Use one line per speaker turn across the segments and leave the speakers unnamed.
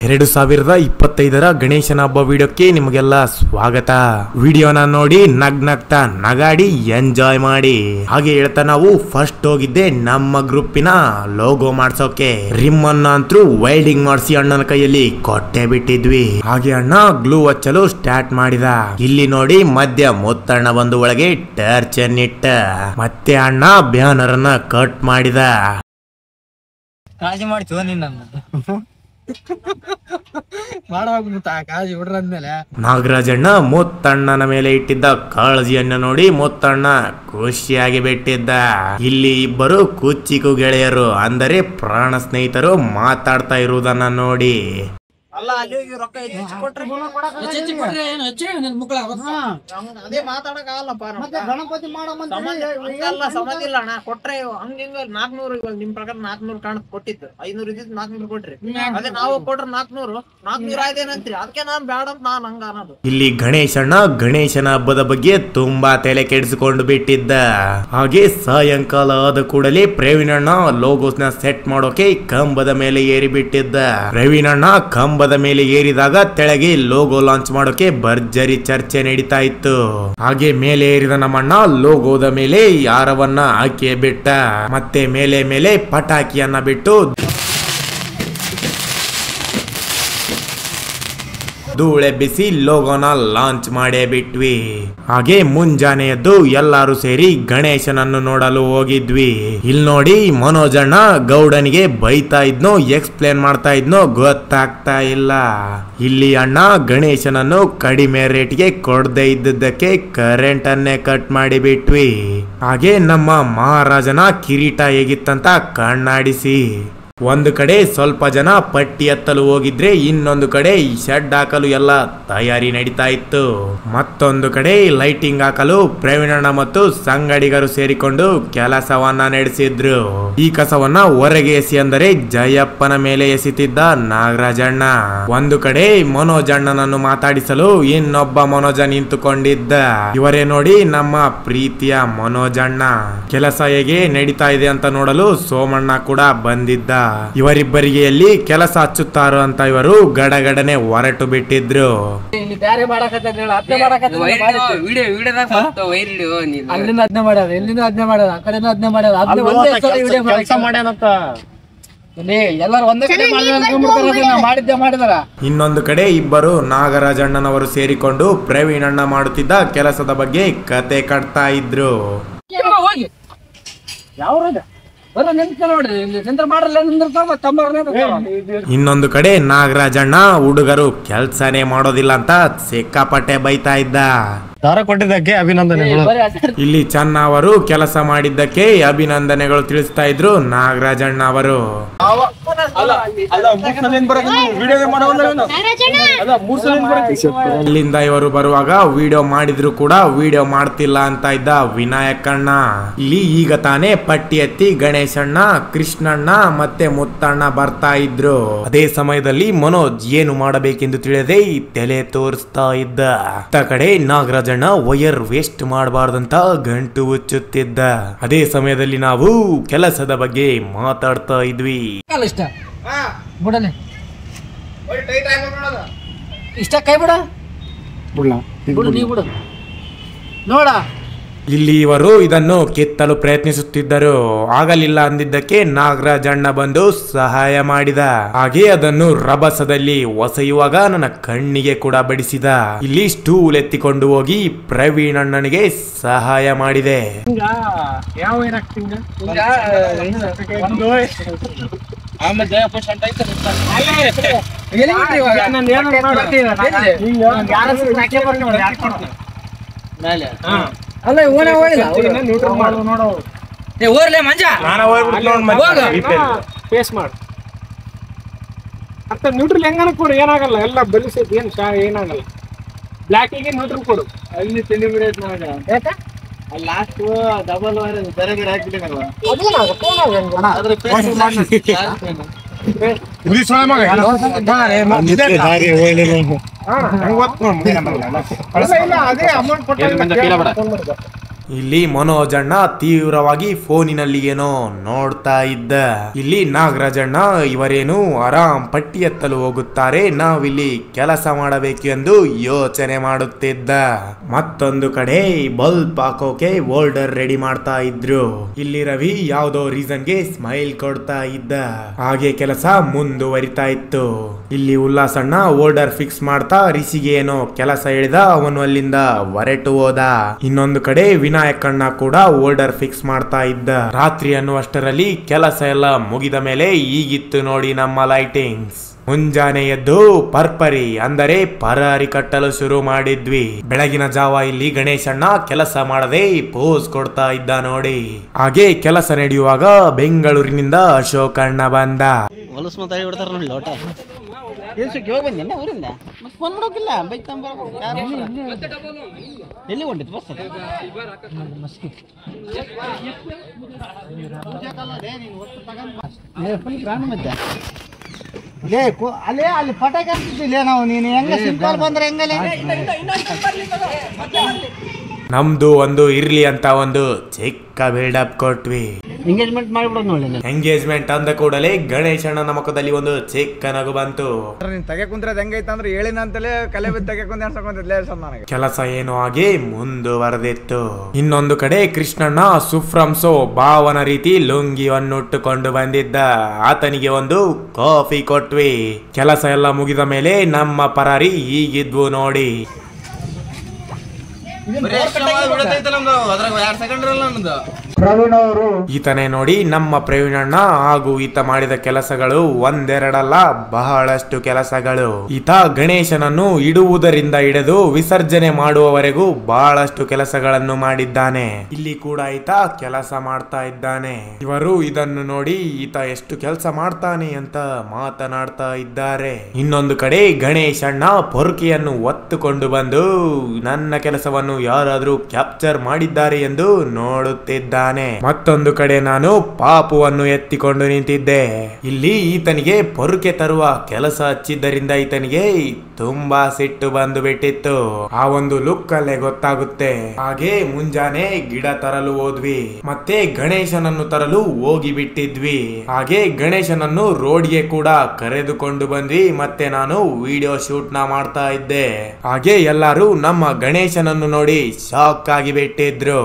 2025 ಗಣೇಶನ ಹಬ್ಬ ವಿಡಿಯೋಕ್ಕೆ ನಿಮಗೆಲ್ಲ ಸ್ವಾಗತ. ವಿಡಿಯೋನ ನೋಡಿ ನಗ್ನಗ್ತಾ ನಗಾಡಿ ಎಂಜಾಯ್ ಮಾಡಿ. ಹಾಗೆ ಹೇಳ್ತಾ ನಾವು ಫಸ್ಟ್ ಹೋಗಿದ್ದೆ ನಮ್ಮ ಗ್ರೂಪಿನ ಲೋಗೋ ಮಾಡ್ಸೋಕೆ. ರಿಮ್ ಅನ್ನ ಅಂತೂ ವೈಲ್ಡಿಂಗ್ ಮಾಡಿಸಿ ಅಣ್ಣನ ಕೈಯಲ್ಲಿ ಕೊಟ್ಟೆ ಬಿಟ್ಟಿದ್ವಿ. ಹಾಗೆ ಅಣ್ಣ ಗ್ಲೂ ಹಚ್ಚಲು ಸ್ಟಾರ್ಟ್ ಮಾಡಿದ. ಇಲ್ಲಿ ನೋಡಿ ಮಧ್ಯ ಮುತ್ತಣ್ಣ ಬಂದು ಒಳಗೆ ಟರ್ಚ್ ಅನ್ನಿಟ್ಟ. ಮತ್ತೆ ಅಣ್ಣ ಬ್ಯಾನರ್ ಅನ್ನ ಕಟ್ ಮಾಡಿದ.
ಕಾಳಜಿ ಮಾಡ್ತೀವ ನಿನ್ನ
ನಾಗರಾಜಣ್ಣ ಮುತ್ತಣ್ಣನ ಮೇಲೆ ಇಟ್ಟಿದ್ದ ಕಾಳಜಿಯನ್ನ ನೋಡಿ ಮುತ್ತಣ್ಣ ಖುಷಿಯಾಗಿ ಬಿಟ್ಟಿದ್ದ. ಇಲ್ಲಿ ಇಬ್ಬರು ಕುಚ್ಚಿಕು ಗೆಳೆಯರು ಅಂದರೆ ಪ್ರಾಣ ಸ್ನೇಹಿತರು ಮಾತಾಡ್ತಾ ಇರುವುದನ್ನ ನೋಡಿ
ಅದೇ ಮಾತಾಡಕ್ ಸಂಬಂಧ ಇಲ್ಲ ಅಣ್ಣ. ಕೊಟ್ರೆ ಹಂಗ 400 ಇವಾಗ ನಿಮ್ ಪ್ರಕಾರ 400 ಕಾಣ ಕೊಟ್ಟಿತ್ತು. 500 ಇದ್ದಿದ್ 400 ಕೊಟ್ರಿ. ಅದೇ ನಾವು ಕೊಟ್ರೆ 400 ಆಯ್ತೇನಂತ್ರಿ. ಅದಕ್ಕೆ ನಾನ್ ಬ್ಯಾಡ ಅಂತ ನಾನ್ ಹಂಗ ಅನ್ನೋದು.
ಇಲ್ಲಿ ಗಣೇಶನ ಹಬ್ಬದ ಬಗ್ಗೆ ತುಂಬಾ ತಲೆ ಕೆಡಿಸಿಕೊಂಡು ಬಿಟ್ಟಿದ್ದ. ಹಾಗೆ ಸಾಯಂಕಾಲ ಆದ ಕೂಡಲೇ ಪ್ರವೀಣಣ್ಣ ಲೋಗೋಸ್ ನ ಸೆಟ್ ಮಾಡೋಕೆ ಕಂಬದ ಮೇಲೆ ಏರಿ ಬಿಟ್ಟಿದ್ದ. ಪ್ರವೀಣಣ್ಣ ಕಂಬದ ಮೇಲೆ ಏರಿದಾಗ ತೆಳಗೆ ಲೋಗೋ ಲಾಂಚ್ ಮಾಡೋಕೆ ಭರ್ಜರಿ ಚರ್ಚೆ ನಡೀತಾ ಇತ್ತು. ಹಾಗೆ ಮೇಲೆ ಏರಿದ ನಮ್ಮಣ್ಣ ಲೋಗೋದ ಮೇಲೆ ಯಾರವನ್ನ ಹಾಕಿ ಬಿಟ್ಟ. ಮತ್ತೆ ಮೇಲೆ ಪಟಾಕಿಯನ್ನ ಬಿಟ್ಟು ಧೂಳೆಬ್ಬಿಸಿ ಲೋಗೋನ ಲಾಂಚ್ ಮಾಡೇ ಬಿಟ್ವಿ. ಹಾಗೆ ಮುಂಜಾನೆ ಎದ್ದು ಎಲ್ಲಾರು ಸೇರಿ ಗಣೇಶನನ್ನು ನೋಡಲು ಹೋಗಿದ್ವಿ. ಇಲ್ಲಿ ನೋಡಿ ಮನೋಜಣ್ಣ ಗೌಡನಿಗೆ ಬೈತಾ ಇದ್ನೋ ಎಕ್ಸ್ಪ್ಲೇನ್ ಮಾಡ್ತಾ ಇದ್ನೋ ಗೊತ್ತಾಗ್ತಾ ಇಲ್ಲ. ಇಲ್ಲಿ ಅಣ್ಣ ಗಣೇಶನನ್ನು ಕಡಿಮೆ ರೇಟ್ಗೆ ಕೊಡದೆ ಇದ್ದದ್ದಕ್ಕೆ ಕರೆಂಟ್ ಅನ್ನೇ ಕಟ್ ಮಾಡಿ ಬಿಟ್ವಿ. ಹಾಗೆ ನಮ್ಮ ಮಹಾರಾಜನ ಕಿರೀಟ ಹೇಗಿತ್ತಂತ ಕಣ್ಣಾಡಿಸಿ ಒಂದು ಕಡೆ ಸ್ವಲ್ಪ ಜನ ಪಟ್ಟಿ ಎತ್ತಲು ಹೋಗಿದ್ರೆ ಇನ್ನೊಂದು ಕಡೆ ಶೆಡ್ ಹಾಕಲು ಎಲ್ಲ ತಯಾರಿ ನಡೀತಾ ಇತ್ತು. ಮತ್ತೊಂದು ಕಡೆ ಲೈಟಿಂಗ್ ಹಾಕಲು ಪ್ರವೀಣಣ್ಣ ಮತ್ತು ಸಂಗಡಿಗರು ಸೇರಿಕೊಂಡು ಕೆಲಸವನ್ನ ನಡೆಸಿದ್ರು. ಈ ಕಸವನ್ನ ಹೊರಗೆ ಎಸಿ ಅಂದರೆ ಜಯಪ್ಪನ ಮೇಲೆ ಎಸಿತಿದ್ದ ನಾಗರಾಜಣ್ಣ. ಒಂದು ಕಡೆ ಮನೋಜಣ್ಣನನ್ನು ಮಾತಾಡಿಸಲು ಇನ್ನೊಬ್ಬ ಮನೋಜ ನಿಂತುಕೊಂಡಿದ್ದ. ಇವರೇ ನೋಡಿ ನಮ್ಮ ಪ್ರೀತಿಯ ಮನೋಜಣ್ಣ. ಕೆಲಸ ಹೇಗೆ ನಡೀತಾ ಇದೆ ಅಂತ ನೋಡಲು ಸೋಮಣ್ಣ ಕೂಡ ಬಂದಿದ್ದ. ಇವರಿಬ್ಬರಿಗೆ ಎಲ್ಲಿ ಕೆಲಸ ಹಚ್ಚುತ್ತಾರೋ ಅಂತ ಇವರು ಗಡಗಡನೆ ಹೊರಟು ಬಿಟ್ಟಿದ್ರು. ಇನ್ನೊಂದು ಕಡೆ ಇಬ್ಬರು ನಾಗರಾಜಣ್ಣನವರು ಸೇರಿಕೊಂಡು ಪ್ರವೀಣಣ್ಣ ಮಾಡುತ್ತಿದ್ದ ಕೆಲಸದ ಬಗ್ಗೆ ಕತೆ ಕಟ್ತಾ ಇದ್ರು. ಇನ್ನೊಂದು ಕಡೆ ನಾಗರಾಜಣ್ಣ ಹುಡುಗರು ಕೆಲ್ಸನೇ ಮಾಡೋದಿಲ್ಲ ಅಂತ ಸಿಕ್ಕಾಪಟ್ಟೆ ಬೈತಾ ಇದ್ದ.
ದಾರ ಕೊಟ್ಟಿದ್ದಕ್ಕೆ ಅಭಿನಂದನೆಗಳು.
ಇಲ್ಲಿ ಚೆನ್ನ ಅವರು ಕೆಲಸ ಮಾಡಿದ್ದಕ್ಕೆ ಅಭಿನಂದನೆಗಳು ತಿಳಿಸ್ತಾ ಇದ್ರು ನಾಗರಾಜಣ್ಣ ಅವರು. ಇಲ್ಲಿಂದ ಇವರು ಬರುವಾಗ ವಿಡಿಯೋ ಮಾಡಿದ್ರು ಕೂಡ ವಿಡಿಯೋ ಮಾಡ್ತಿಲ್ಲ ಅಂತ ಇದ್ದ ವಿನಾಯಕಣ್ಣ. ಇಲ್ಲಿ ಈಗ ತಾನೇ ಪಟ್ಟಿ ಎತ್ತಿ ಗಣೇಶಣ್ಣ, ಕೃಷ್ಣಣ್ಣ ಮತ್ತೆ ಮುತ್ತಣ್ಣ ಬರ್ತಾ ಇದ್ರು. ಅದೇ ಸಮಯದಲ್ಲಿ ಮನೋಜ್ ಏನು ಮಾಡಬೇಕೆಂದು ತಿಳಿಯದೆ ತಲೆ ತೋರಿಸ್ತಾ ಇದ್ದ. ಆ ಕಡೆ ನಾಗರಾಜಣ್ಣ ವೈರ್ ವೇಸ್ಟ್ ಮಾಡಬಾರ್ದಂತ ಗಂಟು ಉಚ್ಚುತ್ತಿದ್ದ. ಅದೇ ಸಮಯದಲ್ಲಿ ನಾವು ಕೆಲಸದ ಬಗ್ಗೆ ಮಾತಾಡ್ತಾ ಇದ್ವಿ.
ಇಷ್ಟ ಕೈ ಬಿಡ ನೋಡ.
ಇಲ್ಲಿ ಇವರು ಇದನ್ನು ಕಿತ್ತಲು ಪ್ರಯತ್ನಿಸುತ್ತಿದ್ದರು. ಆಗಲಿಲ್ಲ ಅಂದಿದ್ದಕ್ಕೆ ನಾಗರಾಜಣ್ಣ ಬಂದು ಸಹಾಯ ಮಾಡಿದ. ಹಾಗೆ ಅದನ್ನು ರಭಸದಲ್ಲಿ ಒಸೆಯುವಾಗ ನನ್ನ ಕಣ್ಣಿಗೆ ಕೂಡ ಬಡಿಸಿದ. ಇಲ್ಲಿ ಸ್ಟೂಲ್ ಎತ್ತಿಕೊಂಡು ಹೋಗಿ ಪ್ರವೀಣಣ್ಣನಿಗೆ ಸಹಾಯ ಮಾಡಿದೆ.
ಅಲ್ಲ ಓನೇ ಹೋಗಿಲ್ಲ ಓರ್ಲೆ ಮಂಜ
ಫೇಸ್ ಮಾಡು.
ಅರ್ಥ ನ್ಯೂಟ್ರಲ್ ಹೆಂಗನ ಕೊಡು ಏನಾಗಲ್ಲ ಎಲ್ಲ ಬಲಿಸೈತಿ ಏನಾಗಲ್ಲ ಬ್ಲ್ಯಾಕಿಗೆ ನ್ಯೂಟ್ರಲ್ ಕೊಡು ಅಲ್ಲಿ ತಿಂಡಿ ಬಿಡೈತೆ ನನಗೆ ಯಾಕೆ ಲಾಸ್ಟ್ ಡಬಲ್ ಬೇರೆ ಬೇರೆ ಹಾಕ್ಬಿಟ್ಟಿನಲ್ಲ ಅದೇ ಅಮೌಂಟ್ ಕೊಟ್ಟು
ಇಲ್ಲಿ ಮನೋಜಣ್ಣ ತೀವ್ರವಾಗಿ ಫೋನಿನಲ್ಲಿ ಏನೋ ನೋಡ್ತಾ ಇದ್ದ. ಇಲ್ಲಿ ನಾಗರಾಜಣ್ಣ ಇವರೇನು ಆರಾಮ್ ಪಟ್ಟಿ ಎತ್ತಲು ಹೋಗುತ್ತಾರೆ, ನಾವಿಲ್ಲಿ ಕೆಲಸ ಮಾಡಬೇಕು ಎಂದು ಯೋಚನೆ ಮಾಡುತ್ತಿದ್ದ. ಮತ್ತೊಂದು ಕಡೆ ಬಲ್ಬ್ ಹಾಕೋಕೆ ಹೋಲ್ಡರ್ ರೆಡಿ ಮಾಡ್ತಾ ಇದ್ರು. ಇಲ್ಲಿ ರವಿ ಯಾವ್ದೋ ರೀಸನ್ಗೆ ಸ್ಮೈಲ್ ಕೊಡ್ತಾ ಇದ್ದ. ಹಾಗೆ ಕೆಲಸ ಮುಂದುವರಿತಾ ಇತ್ತು. ಇಲ್ಲಿ ಉಲ್ಲಾಸಣ್ಣ ಹೋಲ್ಡರ್ ಫಿಕ್ಸ್ ಮಾಡ್ತಾ ರಿಷಿಗೆ ಏನೋ ಕೆಲಸ ಹೇಳಿದ, ಅವನು ಅಲ್ಲಿಂದ ಹೊರಟು ಹೋದ. ಇನ್ನೊಂದು ಕಡೆ ವಿನಾಯಕಣ್ಣ ಕೂಡ ಹೋಲ್ಡರ್ ಫಿಕ್ಸ್ ಮಾಡ್ತಾ ಇದ್ದ. ರಾತ್ರಿ ಅನ್ನುವಷ್ಟರಲ್ಲಿ ಕೆಲಸ ಎಲ್ಲ ಮುಗಿದ ಮೇಲೆ ಈಗಿತ್ತು ನೋಡಿ ನಮ್ಮ ಲೈಟಿಂಗ್ಸ್. ಮುಂಜಾನೆ ಎದ್ದು ಪರ್ಪರಿ ಅಂದರೆ ಪರಾರಿ ಕಟ್ಟಲು ಶುರು ಮಾಡಿದ್ವಿ. ಬೆಳಗಿನ ಜಾವ ಇಲ್ಲಿ ಗಣೇಶಣ್ಣ ಕೆಲಸ ಮಾಡದೆ ಪೋಸ್ ಕೊಡ್ತಾ ಇದ್ದ ನೋಡಿ. ಹಾಗೆ ಕೆಲಸ ನಡೆಯುವಾಗ ಬೆಂಗಳೂರಿನಿಂದ ಅಶೋಕಣ್ಣ ಬಂದ.
ಹೊಲಸು ಮಾತಾಡಿ ಬಿಡ್ತಾರ ನೋಡಿ ಲೋಟ ಹೋಗಿ ಬಂದೇನ ಊರಿಂದ ಮತ್ತೆ ಫೋನ್ ಮಾಡೋಕಿಲ್ಲ ಬೈಕ್ ಎಲ್ಲಿ ಹೊಂಟಿತ್ತು ಬಸ್ ಅಲ್ಲೇ ಅಲ್ಲಿ ಪಟಾಕಿ ಹಾಕ್ತಿದ್ದಿಲ್ಲ ನಾವು ನೀನು ಹೆಂಗ ಸಿಂಪಲ್ ಬಂದ್ರೆ ಹೆಂಗಲೇ
ನಮ್ದು ಒಂದು ಇರ್ಲಿ ಅಂತ ಒಂದು ಚಿಕ್ಕ ಬಿಲ್ಡಪ್ ಕೊಟ್ವಿ.
ಎಂಗೇಜ್ಮೆಂಟ್ ಮಾಡಿಬಿಡೋದು ನೋಡಿ.
ಎಂಗೇಜ್ಮೆಂಟ್ ಅಂದ ಕೂಡಲೇ ಗಣೇಶಣ್ಣನ ಮುಖದಲ್ಲಿ ಒಂದು ಚಿಕ್ಕ ನಗು ಬಂತು.
ತೆಗೆ ಕುಂತ್ರದ ಹೆಂಗೈತ ಅಂದ್ರೆ ಹೇಳಿನ ಅಂತಲೇ ಕಲೆ ಬಿದ್ದು ತೆಗೆ ಕುಂತ
ಕೆಲಸ ಏನೋ ಆಗಿ ಮುಂದುವರೆದಿತ್ತು. ಇನ್ನೊಂದು ಕಡೆ ಕೃಷ್ಣಣ್ಣ ಸುಫ್ರಂಸೋ ಭಾವನ ರೀತಿ ಲುಂಗಿಯನ್ನುಟ್ಟುಕೊಂಡು ಬಂದಿದ್ದ. ಆತನಿಗೆ ಒಂದು ಕಾಫಿ ಕೊಟ್ವಿ. ಕೆಲಸ ಎಲ್ಲ ಮುಗಿದ ಮೇಲೆ ನಮ್ಮ ಪರಾರಿ ಹೀಗಿದ್ವು ನೋಡಿ. ಈತನೇ ನೋಡಿ ನಮ್ಮ ಪ್ರವೀಣಣ್ಣ. ಹಾಗೂ ಈತ ಮಾಡಿದ ಕೆಲಸಗಳು ಒಂದೆರಡಲ್ಲ, ಬಹಳಷ್ಟು ಕೆಲಸಗಳು. ಈತ ಗಣೇಶನನ್ನು ಇಡುವುದರಿಂದ ಹಿಡಿದು ವಿಸರ್ಜನೆ ಮಾಡುವವರೆಗೂ ಬಹಳಷ್ಟು ಕೆಲಸಗಳನ್ನು ಮಾಡಿದ್ದಾನೆ. ಇಲ್ಲಿ ಕೂಡ ಈತ ಕೆಲಸ ಮಾಡ್ತಾ ಇದ್ದಾನೆ. ಇವರು ಇದನ್ನು ನೋಡಿ ಈತ ಎಷ್ಟು ಕೆಲಸ ಮಾಡ್ತಾನೆ ಅಂತ ಮಾತನಾಡ್ತಾ ಇದ್ದಾರೆ. ಇನ್ನೊಂದು ಕಡೆ ಗಣೇಶಣ್ಣ ಪೊರ್ಕೆಯನ್ನು ಒತ್ತುಕೊಂಡು ಬಂದು ನನ್ನ ಕೆಲಸವನ್ನು ಯಾರಾದ್ರೂ ಕ್ಯಾಪ್ಚರ್ ಮಾಡಿದ್ದಾರೆ ಎಂದು ನೋಡುತ್ತಿದ್ದಾನೆ. ಮತ್ತೊಂದು ಕಡೆ ನಾನು ಪಾಪುವನ್ನು ಎತ್ತಿಕೊಂಡು ನಿಂತಿದ್ದೆ. ಇಲ್ಲಿ ಈತನಿಗೆ ಪೊರ್ಕೆ ತರುವ ಕೆಲಸ ಹಚ್ಚಿದ್ದರಿಂದ ಈತನಿಗೆ ತುಂಬಾ ಸಿಟ್ಟು ಬಂದು ಬಿಟ್ಟಿತ್ತು. ಆ ಒಂದು ಲುಕ್ ಅಲ್ಲೇ ಗೊತ್ತಾಗುತ್ತೆ. ಹಾಗೆ ಮುಂಜಾನೆ ಗಿಡ ತರಲು ಹೋದ್ವಿ, ಮತ್ತೆ ಗಣೇಶನನ್ನು ತರಲು ಹೋಗಿ ಬಿಟ್ಟಿದ್ವಿ. ಹಾಗೆ ಗಣೇಶನನ್ನು ರೋಡ್ಗೆ ಕೂಡ ಕರೆದುಕೊಂಡು ಬಂದ್ವಿ. ಮತ್ತೆ ನಾನು ವಿಡಿಯೋ ಶೂಟ್ ನ ಮಾಡ್ತಾ ಇದ್ದೆ. ಹಾಗೆ ಎಲ್ಲರೂ ನಮ್ಮ ಗಣೇಶನನ್ನು ನೋಡಿ ಶಾಕ್ ಆಗಿ ಬಿಟ್ಟಿದ್ರು.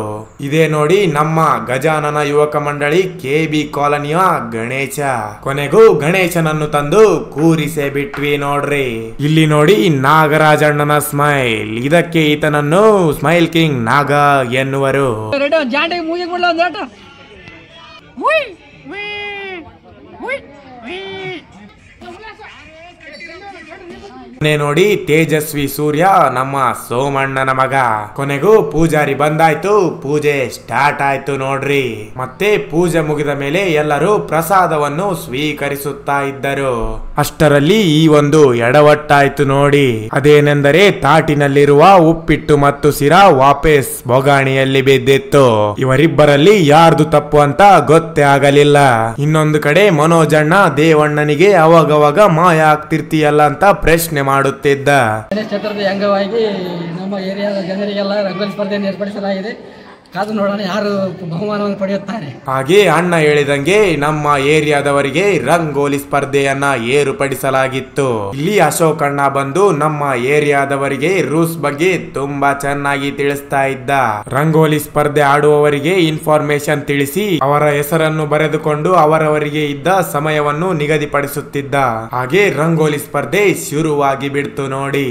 ಇದೇ ನೋಡಿ ನಮ್ಮ ಗಜಾನನ ಯುವಕ ಮಂಡಳಿ KB ಕಾಲನಿಯ ಗಣೇಶ. ಕೊನೆಗೂ ಗಣೇಶನನ್ನು ತಂದು ಕೂರಿಸೇ ಬಿಟ್ವಿ ನೋಡ್ರಿ. ಇಲ್ಲಿ ನೋಡಿ ನಾಗರಾಜಣ್ಣನ ಸ್ಮೈಲ್. ಇದಕ್ಕೆ ಈತನನ್ನು ಸ್ಮೈಲ್ ಕಿಂಗ್ ನಾಗ ಎನ್ನುವರು. ನೋಡಿ ತೇಜಸ್ವಿ ಸೂರ್ಯ ನಮ್ಮ ಸೋಮಣ್ಣನ ಮಗ. ಕೊನೆಗೂ ಪೂಜಾರಿ ಬಂದಾಯ್ತು, ಪೂಜೆ ಸ್ಟಾರ್ಟ್ ಆಯ್ತು ನೋಡ್ರಿ. ಮತ್ತೆ ಪೂಜೆ ಮುಗಿದ ಮೇಲೆ ಎಲ್ಲರೂ ಪ್ರಸಾದವನ್ನು ಸ್ವೀಕರಿಸುತ್ತಾ ಇದ್ದರು. ಅಷ್ಟರಲ್ಲಿ ಈ ಒಂದು ಎಡವಟ್ಟಾಯ್ತು ನೋಡಿ. ಅದೇನೆಂದರೆ ತಾಟಿನಲ್ಲಿರುವ ಉಪ್ಪಿಟ್ಟು ಮತ್ತು ಸಿರಾ ವಾಪಸ್ ಬೊಗಾಣಿಯಲ್ಲಿ ಬಿದ್ದಿತ್ತು. ಇವರಿಬ್ಬರಲ್ಲಿ ಯಾರ್ದು ತಪ್ಪು ಅಂತ ಗೊತ್ತೇ ಆಗಲಿಲ್ಲ. ಇನ್ನೊಂದು ಕಡೆ ಮನೋಜಣ್ಣ ದೇವಣ್ಣನಿಗೆ ಅವಾಗವಾಗ ಮಾಯ ಆಗ್ತಿರ್ತೀಯಲ್ಲ ಅಂತ ಪ್ರಶ್ನೆ ಮಾಡುತ್ತಿದ್ದ.
ಗಣೇಶ ಚತುರ್ಥಿ ಅಂಗವಾಗಿ ನಮ್ಮ ಏರಿಯಾದ ಜನರಿಗೆಲ್ಲ ರಂಗೋಲಿ ಸ್ಪರ್ಧೆಯನ್ನು ಏರ್ಪಡಿಸಲಾಗಿದೆ. ಕಾದು ನೋಡೋಣ ಯಾರು ಬಹುಮಾನವನ್ನು ಪಡೆಯುತ್ತಾರೆ.
ಹಾಗೆ ಅಣ್ಣ ಹೇಳಿದಂಗೆ ನಮ್ಮ ಏರಿಯಾದವರಿಗೆ ರಂಗೋಲಿ ಸ್ಪರ್ಧೆಯನ್ನ ಏರ್ಪಡಿಸಲಾಗಿತ್ತು. ಇಲ್ಲಿ ಅಶೋಕ್ ಅಣ್ಣ ಬಂದು ನಮ್ಮ ಏರಿಯಾದವರಿಗೆ ರೂಲ್ಸ್ ಬಗ್ಗೆ ತುಂಬಾ ಚೆನ್ನಾಗಿ ತಿಳಿಸ್ತಾ ಇದ್ದ. ರಂಗೋಲಿ ಸ್ಪರ್ಧೆ ಆಡುವವರಿಗೆ ಇನ್ಫಾರ್ಮೇಶನ್ ತಿಳಿಸಿ ಅವರ ಹೆಸರನ್ನು ಬರೆದುಕೊಂಡು ಅವರವರಿಗೆ ಇದ್ದ ಸಮಯವನ್ನು ನಿಗದಿಪಡಿಸುತ್ತಿದ್ದ. ಹಾಗೆ ರಂಗೋಲಿ ಸ್ಪರ್ಧೆ ಶುರುವಾಗಿ ಬಿಡ್ತು ನೋಡಿ.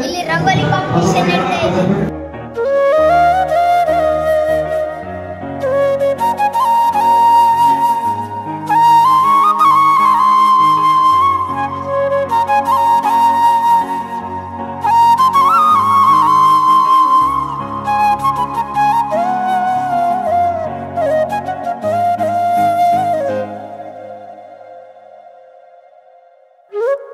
ಇಲ್ಲಿ ರಂಗೋಲಿ ಕಾಂಪಿಟಿಷನ್ ನಡೀತಾ ಇದೆ. Whoop.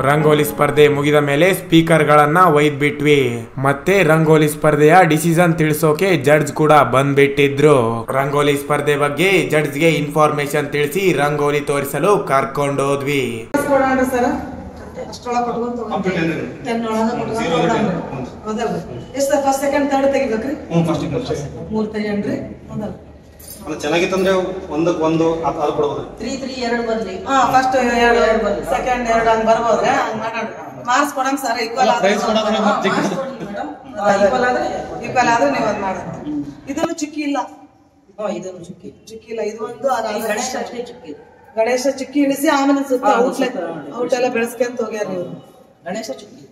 ರಂಗೋಲಿ ಸ್ಪರ್ಧೆ ಮುಗಿದ ಮೇಲೆ ಸ್ಪೀಕರ್ ಗಳನ್ನ ಒಯ್ದ್ ಬಿಟ್ವಿ. ಮತ್ತೆ ರಂಗೋಲಿ ಸ್ಪರ್ಧೆಯ ಡಿಸಿಷನ್ ತಿಳಿಸೋಕೆ ಜಡ್ಜ್ ಕೂಡ ಬಂದ್ಬಿಟ್ಟಿದ್ರು. ರಂಗೋಲಿ ಸ್ಪರ್ಧೆ ಬಗ್ಗೆ ಜಡ್ಜ್ ಗೆ ಇನ್ಫಾರ್ಮೇಶನ್ ತಿಳಿಸಿ ರಂಗೋಲಿ ತೋರಿಸಲು ಕರ್ಕೊಂಡೋದ್ವಿ.
ಚೆನ್ನಾಗಿತ್ತಂದ್ರೆ ಒಂದಕ್ಕೆ ಒಂದು ಅದು ಕೊಡ್ಬೋದು.
3-3 ಬರ್ಲಿ. ಫಸ್ಟ್ 2 ಬರ್ಲಿ, ಸೆಕೆಂಡ್ 2 ಹಂಗ್ ಬರ್ಬೋದ್ರೆ ಹಂಗ್ ಮಾಡೋಣ. ಮಾರ್ಕ್ಸ್ ಕೊಡಂಗ್ ಸರ್ ಈಕ್ವಲ್ ಆದ್ರೆ ಈಕ್ವಲ್ ಆದ್ರೆ ನೀವು ಅದ್ ಮಾಡೋದು. ಇದನ್ನು ಚುಕ್ಕಿ ಇಲ್ಲ. ಇದನ್ನು ಚುಕ್ಕಿ ಇಲ್ಲ. ಇದು ಒಂದು ಗಣೇಶ ಚುಕ್ಕಿ ಇಳಿಸಿ ಆಮೇಲೆ ಸುತ್ತ ಔಟ್ ಎಲ್ಲ ಬೆಳೆಸ್ಕೊಂತ ಹೋಗ್ಯಾರ ನೀವು. ಗಣೇಶ ಚುಕ್ಕಿ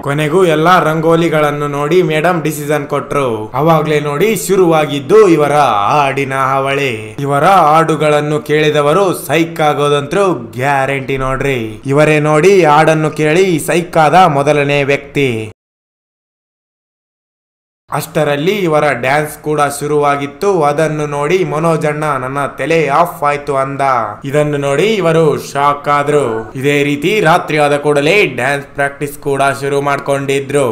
ಕೊನೆಗೂ ಎಲ್ಲಾ ರಂಗೋಲಿಗಳನ್ನು ನೋಡಿ ಮೇಡಮ್ ಡಿಸಿಷನ್ ಕೊಟ್ರು. ಅವಾಗ್ಲೇ ನೋಡಿ ಶುರುವಾಗಿದ್ದು ಇವರ ಹಾಡಿನ ಹಾವಳಿ. ಇವರ ಹಾಡುಗಳನ್ನು ಕೇಳಿದವರು ಸೈಕ್ ಆಗೋದಂತೂ ಗ್ಯಾರಂಟಿ ನೋಡ್ರಿ. ಇವರೇ ನೋಡಿ ಹಾಡನ್ನು ಕೇಳಿ ಸೈಕ್ ಆದ ಮೊದಲನೇ ವ್ಯಕ್ತಿ. ಅಷ್ಟರಲ್ಲಿ ಇವರ ಡ್ಯಾನ್ಸ್ ಕೂಡ ಶುರುವಾಗಿತ್ತು. ಅದನ್ನು ನೋಡಿ ಮನೋಜ್ ಅಣ್ಣ ನನ್ನ ತಲೆ ಆಫ್ ಆಯ್ತು ಅಂದ. ಇದನ್ನು ನೋಡಿ ಇವರು ಶಾಕ್ ಆದ್ರು. ಇದೇ ರೀತಿ ರಾತ್ರಿ ಆದ ಕೂಡಲೇ ಡ್ಯಾನ್ಸ್ ಪ್ರಾಕ್ಟೀಸ್ ಕೂಡ ಶುರು ಮಾಡ್ಕೊಂಡಿದ್ರು.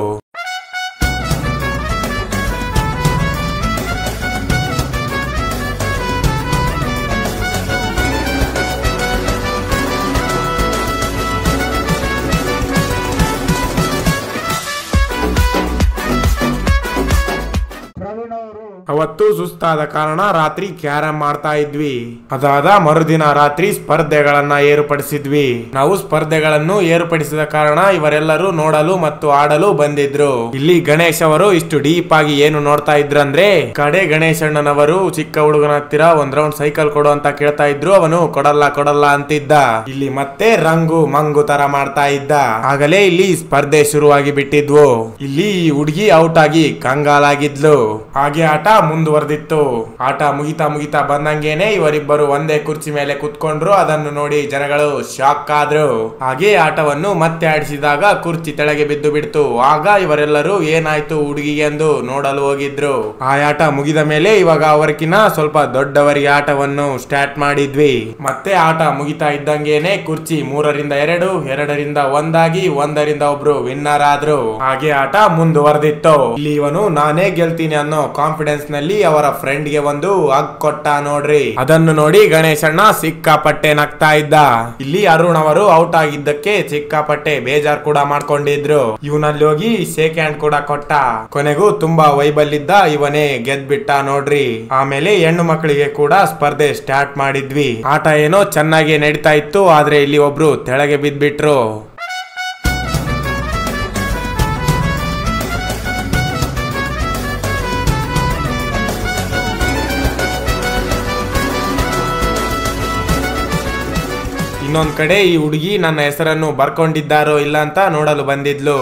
ಅವತ್ತು ಸುಸ್ತಾದ ಕಾರಣ ರಾತ್ರಿ ಕ್ಯಾರಂ ಮಾಡ್ತಾ ಇದ್ವಿ. ಅದಾದ ಮರುದಿನ ರಾತ್ರಿ ಸ್ಪರ್ಧೆಗಳನ್ನ ಏರ್ಪಡಿಸಿದ್ವಿ. ನಾವು ಸ್ಪರ್ಧೆಗಳನ್ನು ಏರ್ಪಡಿಸಿದ ಕಾರಣ ಇವರೆಲ್ಲರೂ ನೋಡಲು ಮತ್ತು ಆಡಲು ಬಂದಿದ್ರು. ಇಲ್ಲಿ ಗಣೇಶ್ ಅವರು ಇಷ್ಟು ಡೀಪ್ ಆಗಿ ಏನು ನೋಡ್ತಾ ಇದ್ರಂದ್ರೆ, ಕಡೆ ಗಣೇಶಣ್ಣನವರು ಚಿಕ್ಕ ಹುಡುಗನ ಹತ್ತಿರ ಒಂದ್ ರೌಂಡ್ ಸೈಕಲ್ ಕೊಡು ಅಂತ ಕೇಳ್ತಾ ಇದ್ರು. ಅವನು ಕೊಡಲ್ಲ ಅಂತಿದ್ದ. ಇಲ್ಲಿ ಮತ್ತೆ ರಂಗು ಮಂಗು ತರ ಮಾಡ್ತಾ ಇದ್ದ. ಆಗಲೇ ಇಲ್ಲಿ ಸ್ಪರ್ಧೆ ಶುರುವಾಗಿ ಬಿಟ್ಟಿದ್ವು. ಇಲ್ಲಿ ಹುಡುಗಿ ಔಟ್ ಆಗಿ ಕಂಗಾಲಾಗಿದ್ಲು. ಹಾಗೆ ಆಟ ಮುಂದುವರೆದಿತ್ತು. ಆಟ ಮುಗಿತಾ ಬಂದಂಗೇನೆ ಇವರಿಬ್ಬರು ಒಂದೇ ಕುರ್ಚಿ ಮೇಲೆ ಕುತ್ಕೊಂಡ್ರು. ಅದನ್ನು ನೋಡಿ ಜನಗಳು ಶಾಕ್ ಆದ್ರು. ಹಾಗೆ ಆಟವನ್ನು ಮತ್ತೆ ಆಡಿಸಿದಾಗ ಕುರ್ಚಿ ತೆಳಗೆ ಬಿದ್ದು ಬಿಡ್ತು. ಆಗ ಇವರೆಲ್ಲರೂ ಏನಾಯ್ತು ಹುಡುಗಿಗೆ ಎಂದು ನೋಡಲು ಹೋಗಿದ್ರು. ಆ ಆಟ ಮುಗಿದ ಮೇಲೆ ಇವಾಗ ಅವರಿಗಿನ ಸ್ವಲ್ಪ ದೊಡ್ಡವರಿಗೆ ಆಟವನ್ನು ಸ್ಟಾರ್ಟ್ ಮಾಡಿದ್ವಿ. ಮತ್ತೆ ಆಟ ಮುಗಿತಾ ಇದ್ದಂಗೇನೆ ಕುರ್ಚಿ 3ರಿಂದ 2, 2ರಿಂದ 1 ಆಗಿ 1ರಿಂದ ಒಬ್ರು ವಿನ್ನರ್ ಆದ್ರು. ಹಾಗೆ ಆಟ ಮುಂದುವರೆದಿತ್ತು. ಇಲ್ಲಿ ಇವನು ನಾನೇ ಗೆಲ್ತೀನಿ ಅನ್ನೋ ಕಾನ್ಫಿಡೆನ್ಸ್ ನಲ್ಲಿ ಅವರ ಫ್ರೆಂಡ್ ಗೆ ಒಂದು ಹಗ್ ಕೊಟ್ಟ ನೋಡ್ರಿ. ಅದನ್ನು ನೋಡಿ ಗಣೇಶಣ್ಣ ಸಿಕ್ಕಾಪಟ್ಟೆ ನಗ್ತಾ ಇದ್ದ. ಇಲ್ಲಿ ಅರುಣ್ ಅವರು ಔಟ್ ಆಗಿದ್ದಕ್ಕೆ ಸಿಕ್ಕಾಪಟ್ಟೆ ಬೇಜಾರ್ ಕೂಡ ಮಾಡ್ಕೊಂಡಿದ್ರು. ಇವನಲ್ಲಿ ಹೋಗಿ ಶೇಕ್ ಹ್ಯಾಂಡ್ ಕೂಡ ಕೊಟ್ಟ. ಕೊನೆಗೂ ತುಂಬಾ ವೈಬಲ್ ಇದ್ದ ಇವನೇ ಗೆದ್ಬಿಟ್ಟ ನೋಡ್ರಿ. ಆಮೇಲೆ ಹೆಣ್ಣು ಮಕ್ಕಳಿಗೆ ಕೂಡ ಸ್ಪರ್ಧೆ ಸ್ಟಾರ್ಟ್ ಮಾಡಿದ್ವಿ. ಆಟ ಏನೋ ಚೆನ್ನಾಗಿ ನಡೀತಾ ಇತ್ತು. ಆದ್ರೆ ಇಲ್ಲಿ ಒಬ್ರು ತೆಳಗೆ ಬಿದ್ಬಿಟ್ರು. ಇನ್ನೊಂದ್ ಕಡೆ ಈ ಹುಡುಗಿ ನನ್ನ ಹೆಸರನ್ನು ಬರ್ಕೊಂಡಿದ್ದಾರೋ ಇಲ್ಲ ಅಂತ ನೋಡಲು ಬಂದಿದ್ಲು.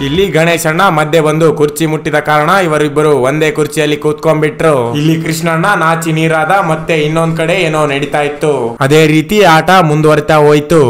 ಇಲ್ಲಿ ಗಣೇಶಣ್ಣ ಮಧ್ಯೆ ಬಂದು ಕುರ್ಚಿ ಮುಟ್ಟಿದ ಕಾರಣ ಇವರಿಬ್ಬರು ಒಂದೇ ಕುರ್ಚಿಯಲ್ಲಿ ಕೂತ್ಕೊಂಡ್ಬಿಟ್ರು. ಇಲ್ಲಿ ಕೃಷ್ಣಣ್ಣ ನಾಚಿ ನೀರಾದ. ಮತ್ತೆ ಇನ್ನೊಂದ್ ಕಡೆ ಏನೋ ನಡೀತಾ ಇತ್ತು. ಅದೇ ರೀತಿ ಆಟ ಮುಂದುವರಿತಾ ಹೋಯ್ತು.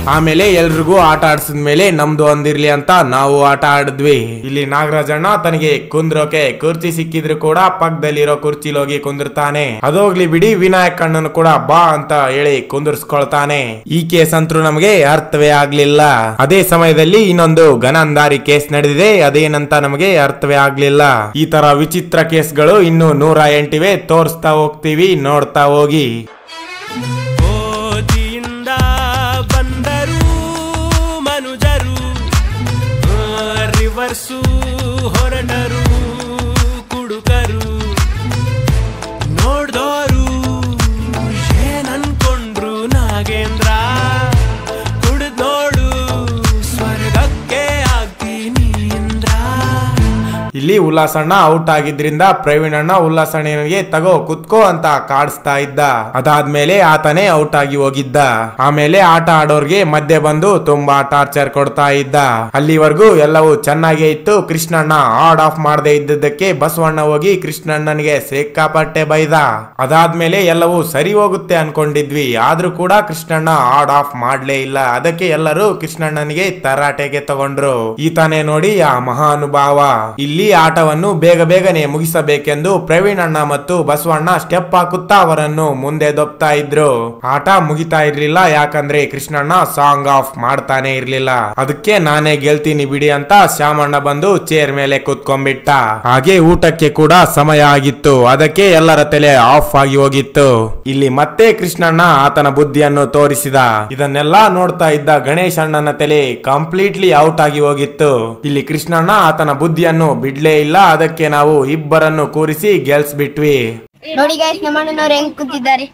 ಆಮೇಲೆ ಎಲ್ರಿಗೂ ಆಟ ಆಡ್ಸಿದ್ಮೇಲೆ ನಮ್ದು ಒಂದಿರ್ಲಿ ಅಂತ ನಾವು ಆಟ ಆಡಿದ್ವಿ. ಇಲ್ಲಿ ನಾಗರಾಜಣ್ಣ ತನಗೆ ಕುಂದ್ರೋಕೆ ಕುರ್ಚಿ ಸಿಕ್ಕಿದ್ರು ಕೂಡ ಪಕ್ಕದಲ್ಲಿರೋ ಕುರ್ಚಿಲಿ ಹೋಗಿ ಕುಂದಿರ್ತಾನೆ. ಅದೋಗ್ಲಿ ಬಿಡಿ, ವಿನಾಯಕ್ ಅಣ್ಣನು ಕೂಡ ಬಾ ಅಂತ ಹೇಳಿ ಕುಂದಿರ್ಸ್ಕೊಳ್ತಾನೆ. ಈ ಕೇಸ್ ಅಂತೂ ನಮಗೆ ಅರ್ಥವೇ ಆಗ್ಲಿಲ್ಲ. ಅದೇ ಸಮಯದಲ್ಲಿ ಇನ್ನೊಂದು ಗನಂದಾರಿ ಕೇಸ್ ನಡೆದಿದೆ, ಅದೇನಂತ ನಮಗೆ ಅರ್ಥವೇ ಆಗ್ಲಿಲ್ಲ. ಈ ತರ ವಿಚಿತ್ರ ಕೇಸ್ಗಳು ಇನ್ನು 108 ಇವೆ, ತೋರಿಸ್ತಾ ಹೋಗ್ತೀವಿ, ನೋಡ್ತಾ ಹೋಗಿ.
ಬಂದರು ಮನುಜರು ರಿವರ್ಸು ಹೊರಟರು ಕುಡುಕರು ನೋಡ್ದೋರು ಏನನ್ಕೊಂಡ್ರು ನಾಗೇಂದ್ರ ಕುಡಿದ್ ನೋಡು ಸ್ವರ್ಗಕ್ಕೆ ಆಗ್ತೀನಿ ಇಂದ್ರ.
ಇಲ್ಲಿ ಉಲ್ಲಾಸಣ್ಣ ಔಟ್ ಆಗಿದ್ರಿಂದ ಪ್ರವೀಣ್ ಅಣ್ಣ ಉಲ್ಲಾಸಣ್ಣನಿಗೆ ತಗೋ ಕುತ್ಕೋ ಅಂತ ಕಾಡಿಸ್ತಾ ಇದ್ದ. ಅದಾದ್ಮೇಲೆ ಆತನೇ ಔಟ್ ಆಗಿ ಹೋಗಿದ್ದ. ಆಮೇಲೆ ಆಟ ಆಡೋರ್ಗೆ ಮಧ್ಯೆ ಬಂದು ತುಂಬಾ ಟಾರ್ಚರ್ ಕೊಡ್ತಾ ಇದ್ದ. ಅಲ್ಲಿವರೆಗೂ ಎಲ್ಲವೂ ಚೆನ್ನಾಗೇ ಇತ್ತು. ಕೃಷ್ಣಣ್ಣ ಆಡ್ ಆಫ್ ಮಾಡದೆ ಇದ್ದಕ್ಕೆ ಬಸವಣ್ಣ ಹೋಗಿ ಕೃಷ್ಣಣ್ಣನಿಗೆ ಸಿಕ್ಕಾಪಟ್ಟೆ ಬೈದ. ಅದಾದ್ಮೇಲೆ ಎಲ್ಲವೂ ಸರಿ ಹೋಗುತ್ತೆ ಅನ್ಕೊಂಡಿದ್ವಿ, ಆದ್ರೂ ಕೂಡ ಕೃಷ್ಣಣ್ಣ ಆಡ್ ಆಫ್ ಮಾಡ್ಲೇ ಇಲ್ಲ. ಅದಕ್ಕೆ ಎಲ್ಲರೂ ಕೃಷ್ಣಣ್ಣನಿಗೆ ತರಾಟೆಗೆ ತಗೊಂಡ್ರು. ಈತನೇ ನೋಡಿ ಆ ಮಹಾನುಭಾವ. ಇಲ್ಲಿ ಆಟವನ್ನು ಬೇಗನೆ ಮುಗಿಸಬೇಕೆಂದು ಪ್ರವೀಣ್ ಅಣ್ಣ ಮತ್ತು ಬಸವಣ್ಣ ಸ್ಟೆಪ್ ಹಾಕುತ್ತಾ ಅವರನ್ನು ಮುಂದೆ ದೊಬ್ತಾ ಇದ್ರು. ಆಟ ಮುಗಿತಾ ಇರ್ಲಿಲ್ಲ, ಯಾಕಂದ್ರೆ ಕೃಷ್ಣಣ್ಣ ಸಾಂಗ್ ಆಫ್ ಮಾಡ್ತಾನೆ ಇರ್ಲಿಲ್ಲ. ಅದಕ್ಕೆ ನಾನೇ ಗೆಲ್ತೀನಿ ಬಿಡಿ ಅಂತ ಶ್ಯಾಮಣ್ಣ ಬಂದು ಚೇರ್ ಮೇಲೆ ಕೂತ್ಕೊಂಡ್ಬಿಟ್ಟ. ಹಾಗೆ ಊಟಕ್ಕೆ ಕೂಡ ಸಮಯ ಆಗಿತ್ತು, ಅದಕ್ಕೆ ಎಲ್ಲರ ತಲೆ ಆಫ್ ಆಗಿ ಹೋಗಿತ್ತು. ಇಲ್ಲಿ ಮತ್ತೆ ಕೃಷ್ಣಣ್ಣ ಆತನ ಬುದ್ಧಿಯನ್ನು ತೋರಿಸಿದ. ಇದನ್ನೆಲ್ಲ ನೋಡ್ತಾ ಇದ್ದ ಗಣೇಶ್ ಅಣ್ಣನ ತಲೆ ಕಂಪ್ಲೀಟ್ಲಿ ಔಟ್ ಆಗಿ ಹೋಗಿತ್ತು. ಇಲ್ಲಿ ಕೃಷ್ಣಣ್ಣ ಆತನ ಬುದ್ಧಿಯನ್ನು ಬಿಡ್ಲೇ ಇಲ್ಲ. ಅದಕ್ಕೆ ನಾವು ಇಬ್ಬರನ್ನು ಕೂರಿಸಿ ಗೆಲ್ಸ್ಬಿಟ್ವಿ.
ನೋಡಿ ಗೈಸ್, ನಮ್ಮ ಅಣ್ಣನವ್ರು ಹೆಂಗ್ ಕೂತಿದ್ದಾರೆ.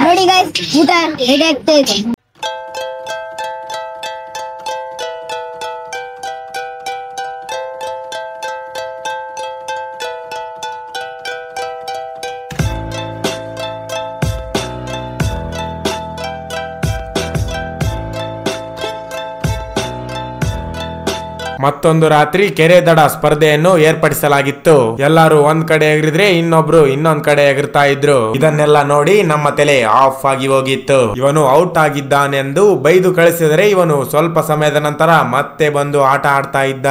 ನೋಡಿ ಗೈಸ್, ಊಟ ರೆಡಿ ಆಗ್ತಾ ಇದೆ.
ಮತ್ತೊಂದು ರಾತ್ರಿ ಕೆರೆ ದಡ ಸ್ಪರ್ಧೆಯನ್ನು ಏರ್ಪಡಿಸಲಾಗಿತ್ತು. ಎಲ್ಲರೂ ಒಂದ್ ಕಡೆ ಎಗರಿದ್ರೆ ಇನ್ನೊಬ್ರು ಇನ್ನೊಂದ್ ಕಡೆ ಎಗರ್ತಾ ಇದ್ರು. ಇದನ್ನೆಲ್ಲ ನೋಡಿ ನಮ್ಮ ತಲೆ ಆಫ್ ಆಗಿ ಹೋಗಿತ್ತು. ಇವನು ಔಟ್ ಆಗಿದ್ದಾನೆಂದು ಬೈದು ಕಳಿಸಿದರೆ ಇವನು ಸ್ವಲ್ಪ ಸಮಯದ ನಂತರ ಮತ್ತೆ ಬಂದು ಆಟ ಆಡ್ತಾ ಇದ್ದ.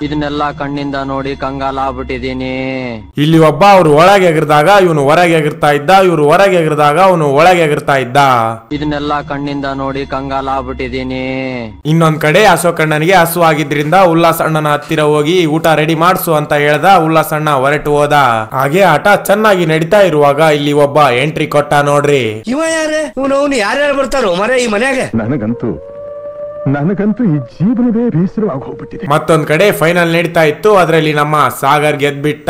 ಇದನ್ನೆಲ್ಲ ಕಣ್ಣಿಂದ ನೋಡಿ ಕಂಗಾಲಾಗ್ಬಿಟ್ಟಿದೀನಿ.
ಇಲ್ಲಿ ಒಬ್ಬ ಅವ್ರು ಒಳಗೆ ಎಗರ್ದಾಗ ಇವನು ಹೊರಗೆ ಎಗರ್ತಾ ಇದ್ದ, ಇವ್ರು ಹೊರಗೆ ಎಗರ್ದಾಗ ಅವನು ಒಳಗೆ ಎಗರ್ತಾ ಇದ್ದ.
ಇದನ್ನೆಲ್ಲ ಕಣ್ಣಿಂದ ನೋಡಿ ಕಂಗಾಲಾಗ್ಬಿಟ್ಟಿದೀನಿ.
ಇನ್ನೊಂದ್ ಕಡೆ ಅಶೋಕಣ್ಣನಿಗೆ ಹಸು ಆಗಿದ್ರಿಂದ ಉಲ್ಲಾಸಣ್ಣನ ಹತ್ತಿರ ಹೋಗಿ ಊಟ ರೆಡಿ ಮಾಡ್ಸು ಅಂತ ಹೇಳ್ದ. ಉಲ್ಲಾಸಣ್ಣ ಹೊರಟು ಹೋದ. ಹಾಗೆ ಆಟ ಚೆನ್ನಾಗಿ ನಡೀತಾ ಇರುವಾಗ ಇಲ್ಲಿ ಒಬ್ಬ ಎಂಟ್ರಿ ಕೊಟ್ಟ ನೋಡ್ರಿ.
ಇವ ಯಾರೇ ಇವನು ಯಾರ್ಯಾರು ಬರ್ತಾರೋ ಮರೆ ಈ ಮನ್ಯಾಗ? ನನಗಂತೂ ಈ ಜೀವನವೇ ಬೇಸರವಾಗಿ ಹೋಗ್ಬಿಟ್ಟಿದೆ.
ಮತ್ತೊಂದ್ ಕಡೆ ಫೈನಲ್ ನಡೀತಾ ಇತ್ತು, ಅದರಲ್ಲಿ ನಮ್ಮ ಸಾಗರ್ ಗೆದ್ಬಿಟ್ಟ.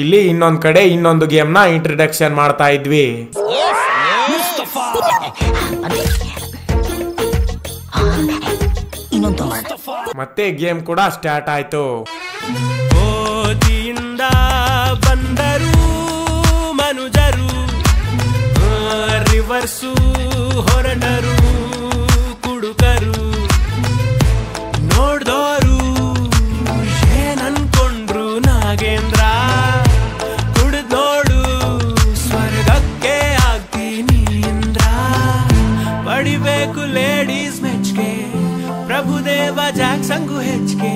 ಇಲ್ಲಿ ಇನ್ನೊಂದ್ ಕಡೆ ಇನ್ನೊಂದು ಗೇಮ್ ನ ಇಂಟ್ರಡಕ್ಷನ್ ಮಾಡ್ತಾ ಇದ್ವಿ. ಮತ್ತೆ ಗೇಮ್ ಕೂಡ ಸ್ಟಾರ್ಟ್ ಆಯ್ತು.
ಓದಿಯಿಂದ ಬಂದರು ಮನುಜರು ರಿವರ್ಸು ಹೊರಟರು ಕುಡುಕರು ನೋಡ್ದೋರು ಏನನ್ಕೊಂಡ್ರು ನಾಗೇಂದ್ರ ಕುಡಿದ್ ನೋಡು ಸ್ವರ್ಗಕ್ಕೆ ಆಗ್ತೀನಿ ಇಂದ್ರ. ಪಡಿಬೇಕು ಲೇಡೀಸ್ ಮೆಚ್ಗೆ, ಪ್ರಭುದೇವ ಜಾಕ್ಸಂಗು ಹೆಚ್ಚಿಗೆ,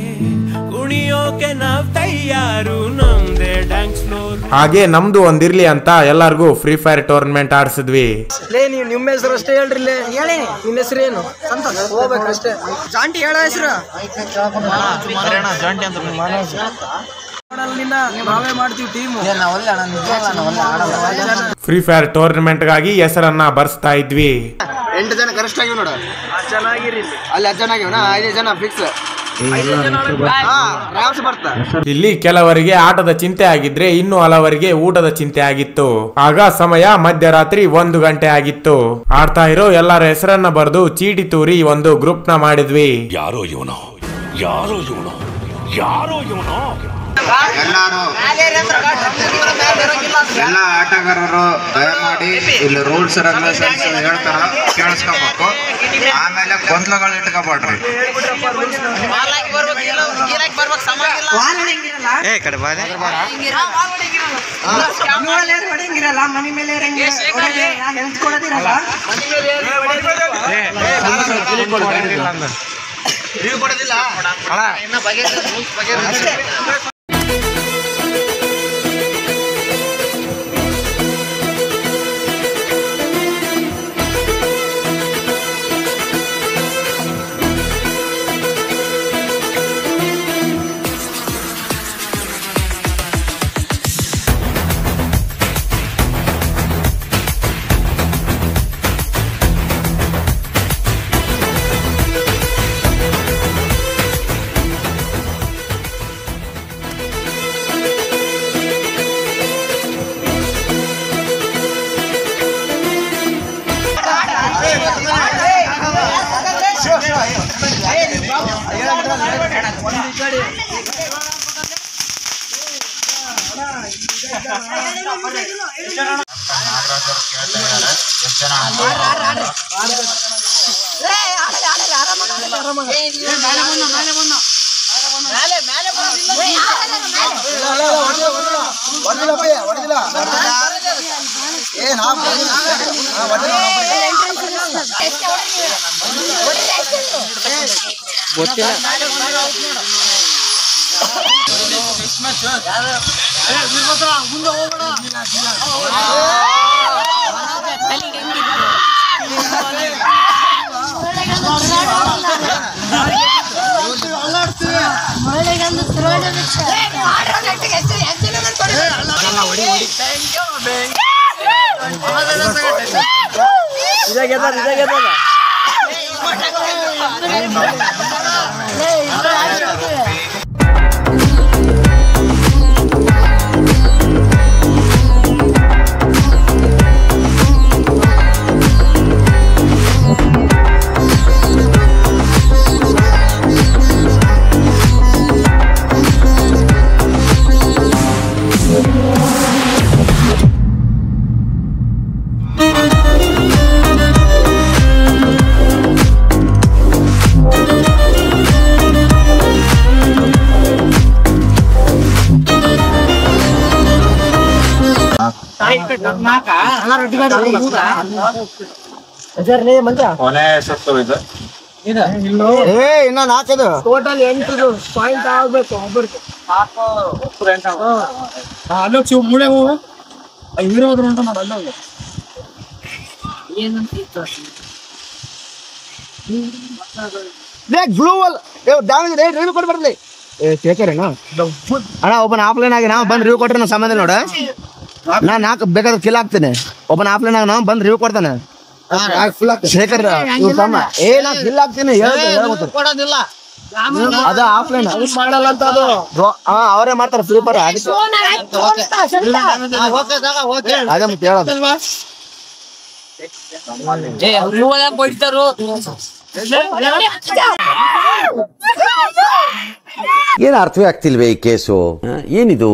ಕುಣಿಯೋಕೆ ನಾವ್ ತಯಾರು, ನಮ್ದೇ ಡ್ಯಾನ್ಸ್ ಫ್ಲೋರ್.
ಹಾಗೆ ನಮ್ದು ಒಂದಿರ್ಲಿ ಅಂತ ಎಲ್ಲಾರ್ಗು ಫ್ರೀ ಫೈರ್ ಟೂರ್ನಮೆಂಟ್ ಆಡ್ಸಿದ್ವಿ.
ನೀವು ನಿಮ್ಮ ಹೆಸರು ಅಷ್ಟೇ ಹೇಳ್ರಿ. ಹೇಳಿ ನಿನ್ನ ಹೆಸರು ಏನು? ಹೋಗ್ಬೇಕಷ್ಟೇ. ಜಾಂಟಿ ಹೇಳ ಹೆಸರು ನಾವೇ ಮಾಡ್ತೀವಿ ಟೀಮ್.
ಫ್ರೀ ಫೈರ್ ಟೂರ್ನಮೆಂಟ್ ಗಾಗಿ ಹೆಸರನ್ನ ಬರ್ಸ್ತಾ ಇದ್ವಿ.
8 ಜನ ಕರೆಕ್ಟ್ ಆಗಿವ್ ನೋಡ. ಚೆನ್ನಾಗಿರಿ ಅಲ್ಲಿ 10 ಜನ ಆಗಿವನ 5 ಜನ ಫಿಕ್ಸ್.
ಇಲ್ಲಿ ಕೆಲವರಿಗೆ ಆಟದ ಚಿಂತೆ ಆಗಿದ್ರೆ ಇನ್ನು ಹಲವರಿಗೆ ಊಟದ ಚಿಂತೆ ಆಗಿತ್ತು. ಆಗ ಸಮಯ ಮಧ್ಯರಾತ್ರಿ 1 ಗಂಟೆ ಆಗಿತ್ತು. ಆಡ್ತಾ ಇರೋ ಎಲ್ಲರ ಹೆಸರನ್ನ ಬರೆದು ಚೀಟಿ ತೂರಿ ಒಂದು ಗ್ರೂಪ್ ನ ಮಾಡಿದ್ವಿ.
ಯಾರೋ ಇವನು ಯಾರೋ ಇವನು ಯಾರೋ ಇವನು
ಎಲ್ಲರೂ ಎಲ್ಲ ಆಟಗಾರರು ದಯಮಾಡಿ ಇಲ್ಲಿ ರೂಲ್ಸ್ ರೆಗ್ಯುಲೇಷನ್ಸ್ ಹೇಳ್ತಾರ ಕೇಳಿಸ್ಕೋಬೇಕು. ಆಮೇಲೆ ಗೊಂದಲಗಳು ಇಟ್ಕೋಬೇಡ್ರಿ. ಕಡೆ
ಮನೆ ಮೇಲೆ
ಕೊನೆ ಸತ್ತು ಇದು
ಇನ್ನ ನಾಲ್ಕದು ಟೋಟಲ್ 8 ಪಾಯಿಂಟ್ ಆಗ್ಬೇಕು ಒಬ್ಬರಿಗೆ. ಅಲ್ಲೋಗ್ ಶಿವ ಮೂಳೆ ಹೋಗು ಇರೋದ್ರ ಉಂಟು ನೋಡಿ ಅಲ್ಲೋಗ ಬ್ಲೂ ವಾಲ್ ಡ್ಯಾಮೇಜ್ ರಿವ್ಯೂ ಕೊಡ್ಬಾರ್ಲಿ. ಶೇಖರೇನಾ ಅಣ್ಣ ಒಬ್ಬನ ಆಫ್ಲೈನ್ ಆಗಿ ನಾವು ಬಂದು ರಿವ್ಯೂ ಕೊಟ್ರೆ ನಾನು ಸಂಬಂಧ ನೋಡ. ನಾನು ನಾಲ್ಕು ಬೇಕಾದ್ರೆ ಕಿಲ್ ಆಗ್ತೇನೆ. ಒಬ್ಬನ ಆಫ್ಲೈನ್ ಆಗಿ ನಾವು ಬಂದು ರಿವ್ಯೂ ಕೊಡ್ತಾನೆ. ಶೇಖರ್ ಏನ ಕಿಲ್ ಆಗ್ತೀನಿ ಕೊಡೋದಿಲ್ಲ. ಅದು ಆಫ್ಲೈನ್ ಮಾಡಲ್ಲ ಅಂತ ಅದು ಅವರೇ ಮಾಡ್ತಾರೆ ಫ್ರೀ ಫೈರ್. ಅದೇ ಮತ್ತೆ ಹೇಳೋದು.
ಏನು ಅರ್ಥವೇ ಆಗ್ತಿಲ್ವೇ ಈ ಕೇಸು? ಏನಿದು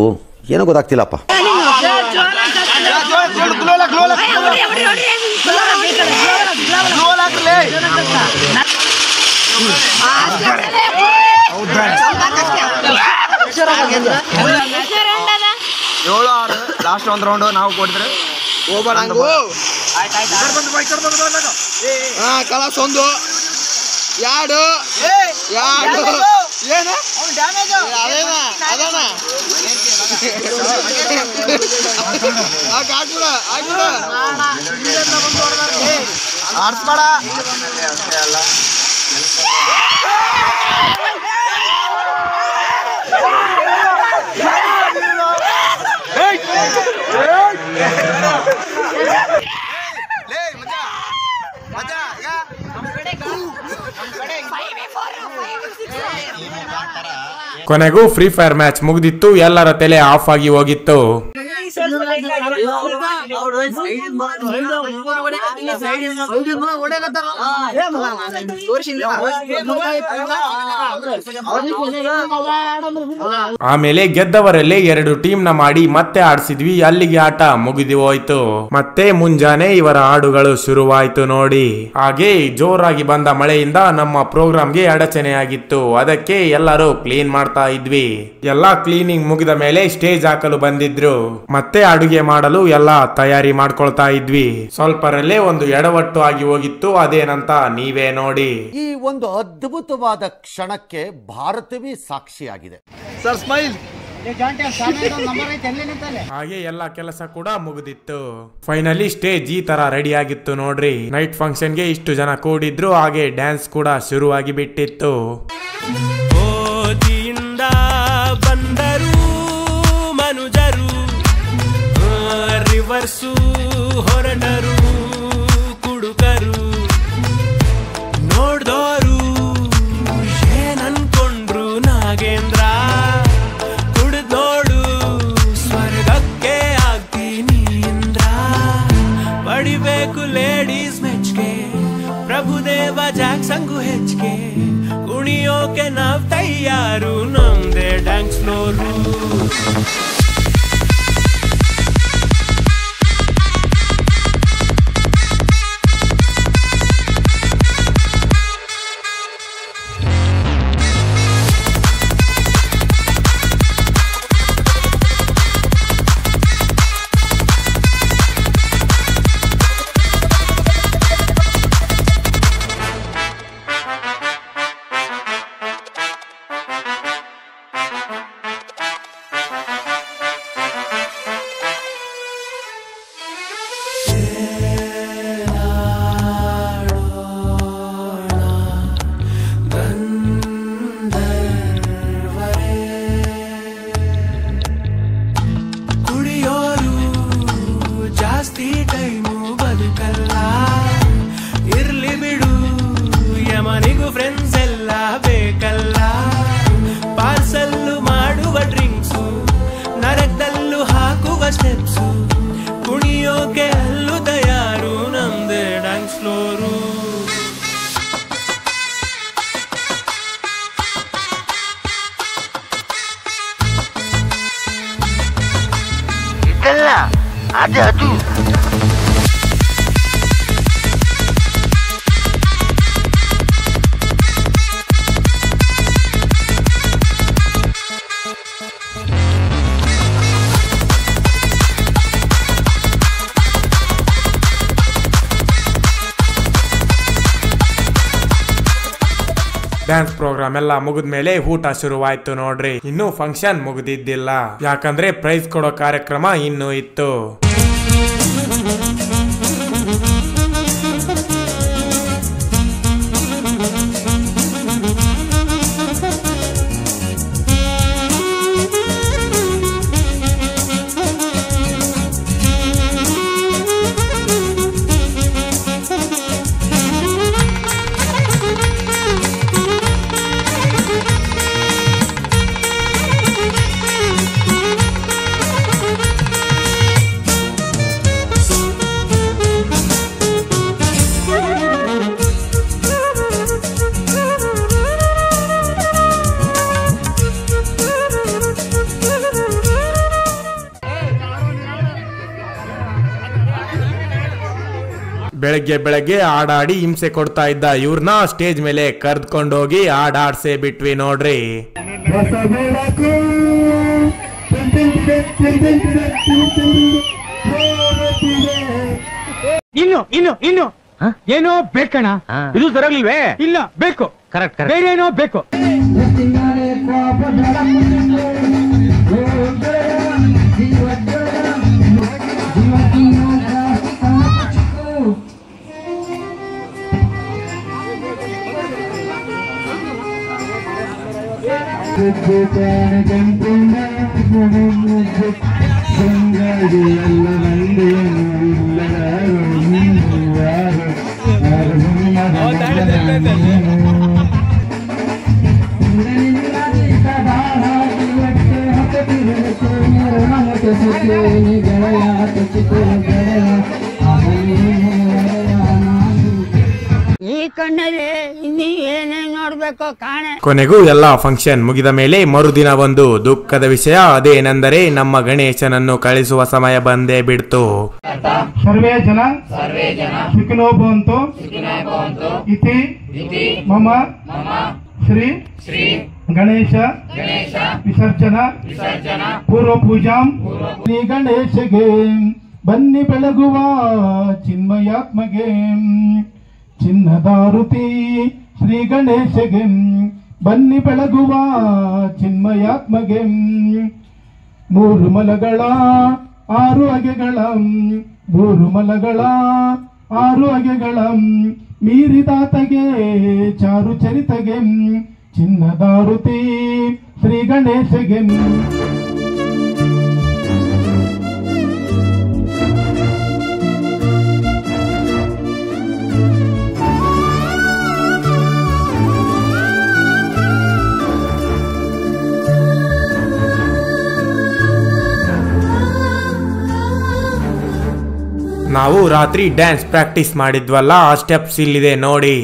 ಏನೋ ಗೊತ್ತಾಗ್ತಿಲ್ಲಪ್ಪ.
ಏಳು ಆರು ಲಾಸ್ಟ್ ಒಂದ್ ರೌಂಡ್ ನಾವು ಕೊಟ್ಟಿದ್ರೆ ಕಲಾಸ್ ಒಂದು ಎರಡು ಏನು ಅದೇನ ಹಾಕ್ಬಿಡ ಆಡ್ಸ್ಬೇಡ.
ಕೊನೆಗೂ ಫ್ರೀ ಫೈರ್ ಮ್ಯಾಚ್ ಮುಗ್ದಿತ್ತು. ಎಲ್ಲರ ತಲೆ ಆಫ್ ಆಗಿ ಹೋಗಿತ್ತು. ಆಮೇಲೆ ಗೆದ್ದವರಲ್ಲಿ 2 ಟೀಮ್ ನ ಮಾಡಿ ಮತ್ತೆ ಆಡ್ಸಿದ್ವಿ. ಅಲ್ಲಿಗೆ ಆಟ ಮುಗಿದು ಹೋಯ್ತು. ಮತ್ತೆ ಮುಂಜಾನೆ ಇವರ ಹಾಡುಗಳು ಶುರುವಾಯ್ತು ನೋಡಿ. ಹಾಗೆ ಜೋರಾಗಿ ಬಂದ ಮಳೆಯಿಂದ ನಮ್ಮ ಪ್ರೋಗ್ರಾಮ್ಗೆ ಅಡಚಣೆಯಾಗಿತ್ತು. ಅದಕ್ಕೆ ಎಲ್ಲರೂ ಕ್ಲೀನ್ ಮಾಡ್ತಾ ಇದ್ವಿ. ಎಲ್ಲಾ ಕ್ಲೀನಿಂಗ್ ಮುಗಿದ ಮೇಲೆ ಸ್ಟೇಜ್ ಹಾಕಲು ಬಂದಿದ್ರು. ಮತ್ತೆ ಅಡುಗೆ ಮಾಡಲು ಎಲ್ಲಾ ತಯಾರಿ ಮಾಡ್ಕೊಳ್ತಾ ಇದ್ವಿ. ಸ್ವಲ್ಪರಲ್ಲೇ ಒಂದು ಎಡವಟ್ಟು ಆಗಿ ಹೋಗಿತ್ತು. ಅದೇನಂತ ನೀವೇ ನೋಡಿ.
ಈ ಒಂದು ಅದ್ಭುತವಾದ ಕ್ಷಣಕ್ಕೆ ಭಾರತವೇ ಸಾಕ್ಷಿಯಾಗಿದೆ.
Sir smile.
ಹಾಗೆ ಎಲ್ಲ ಕೆಲಸ ಕೂಡ ಮುಗಿದಿತ್ತು. ಫೈನಲಿ ಸ್ಟೇಜ್ ಈ ತರ ರೆಡಿ ಆಗಿತ್ತು ನೋಡ್ರಿ. ನೈಟ್ ಫಂಕ್ಷನ್ ಗೆ ಇಷ್ಟು ಜನ ಕೂಡಿದ್ರು. ಹಾಗೆ ಡ್ಯಾನ್ಸ್ ಕೂಡ ಶುರುವಾಗಿ ಬಿಟ್ಟಿತ್ತು.
ಓದಿಯಿಂದ ಬಂದರು ಮನುಜರು, ರಿವರ್ಸು ಹೊರಟರು ಕುಡುಕರು. ನೋಡ್ದೋರು ಏನನ್ಕೊಂಡ್ರು ನಾಗೇಂದ್ರ, ಕುಡಿದ್ ನೋಡು ಸ್ವರ್ಗಕ್ಕೆ ಆಗ್ತೀನಿ ಇಂದ್ರ. ಪಡಿಬೇಕು ಲೇಡೀಸ್ ಮೆಚ್ಗೆ, ಪ್ರಭುದೇವ ಜಾಕ್ಸಂಗು ಹೆಚ್ಚಿಗೆ. ಕುಣಿಯೋಕೆ ನಾವ್ ತಯಾರು, ನಮ್ದೇ ಡ್ಯಾನ್ಸ್ ಫ್ಲೋರು.
ಅದು
ಡ್ಯಾನ್ಸ್ ಪ್ರೋಗ್ರಾಮ್ ಎಲ್ಲ ಮುಗಿದ್ಮೇಲೆ ಊಟ ಶುರುವಾಯ್ತು ನೋಡ್ರಿ. ಇನ್ನು ಫಂಕ್ಷನ್ ಮುಗಿದಿದ್ದಿಲ್ಲ, ಯಾಕಂದ್ರೆ ಪ್ರೈಸ್ ಕೊಡೋ ಕಾರ್ಯಕ್ರಮ ಇನ್ನೂ ಇತ್ತು. ಬೆಳಗ್ಗೆ ಹಾಡಾಡಿ ಹಿಂಸೆ ಕೊಡ್ತಾ ಇದ್ದ ಇವ್ರನ್ನ ಸ್ಟೇಜ್ ಮೇಲೆ ಕರ್ದ್ಕೊಂಡೋಗಿ ಹಾಡಾಡ್ಸೇ ಬಿಟ್ವಿ ನೋಡ್ರಿ.
ಇನ್ನು ಏನೋ ಬೇಕಣ, ಇದು ಸರಿಯಾಗ್ಲಿಲ್ವೇ? ಇಲ್ಲ ಬೇಕು, ಕರೆಕ್ಟ್ ಬೇರೆ ಏನೋ ಬೇಕು.
ಈ ಕಣ್ಣಲ್ಲಿ ಇನ್ನೀ ಏನೇನ್ ನೋಡ್ಬೇಕೋ ಕಾಣೆ.
ಕೊನೆಗೂ ಎಲ್ಲಾ ಫಂಕ್ಷನ್ ಮುಗಿದ ಮೇಲೆ ಮರುದಿನ ಒಂದು ದುಃಖದ ವಿಷಯ. ಅದೇನೆಂದರೆ ನಮ್ಮ ಗಣೇಶನನ್ನು ಕಳಿಸುವ ಸಮಯ ಬಂದೇ ಬಿಡ್ತು.
ಸರ್ವೇ ಜನ ಸುಖಿನೋ ಭವಂತು ಇತಿ ಮಮ ಶ್ರೀ ಗಣೇಶ ವಿಸರ್ಜನಾ ಪೂರ್ವ ಪೂಜಾಂ. ಶ್ರೀ ಗಣೇಶಗೆ ಬನ್ನಿ ಬೆಳಗುವ ಚಿನ್ಮಯಾತ್ಮಗೆ ಚಿನ್ನದಾರುತಿ. ಶ್ರೀ ಗಣೇಶಗೆ ಬನ್ನಿ ಬೆಳಗುವ ಚಿನ್ಮಯಾತ್ಮಗೆ. 3 ಮಲಗಳ 6 ಅಗೆಗಳ 3 ಮಲಗಳ 6 ಅಗೆಗಳ ಮೀರಿದಾತಗೆ ಚಾರು ಚರಿತಗೆ ಚಿನ್ನದಾರುತಿ ಶ್ರೀ ಗಣೇಶಗೆ.
ನಾವು ರಾತ್ರಿ ಡ್ಯಾನ್ಸ್ ಪ್ರಾಕ್ಟೀಸ್ ಮಾಡಿದ್ವಲ್ಲ, ಆ ಸ್ಟೆಪ್ಸ್ ಇಲ್ಲಿದೆ ನೋಡಿ.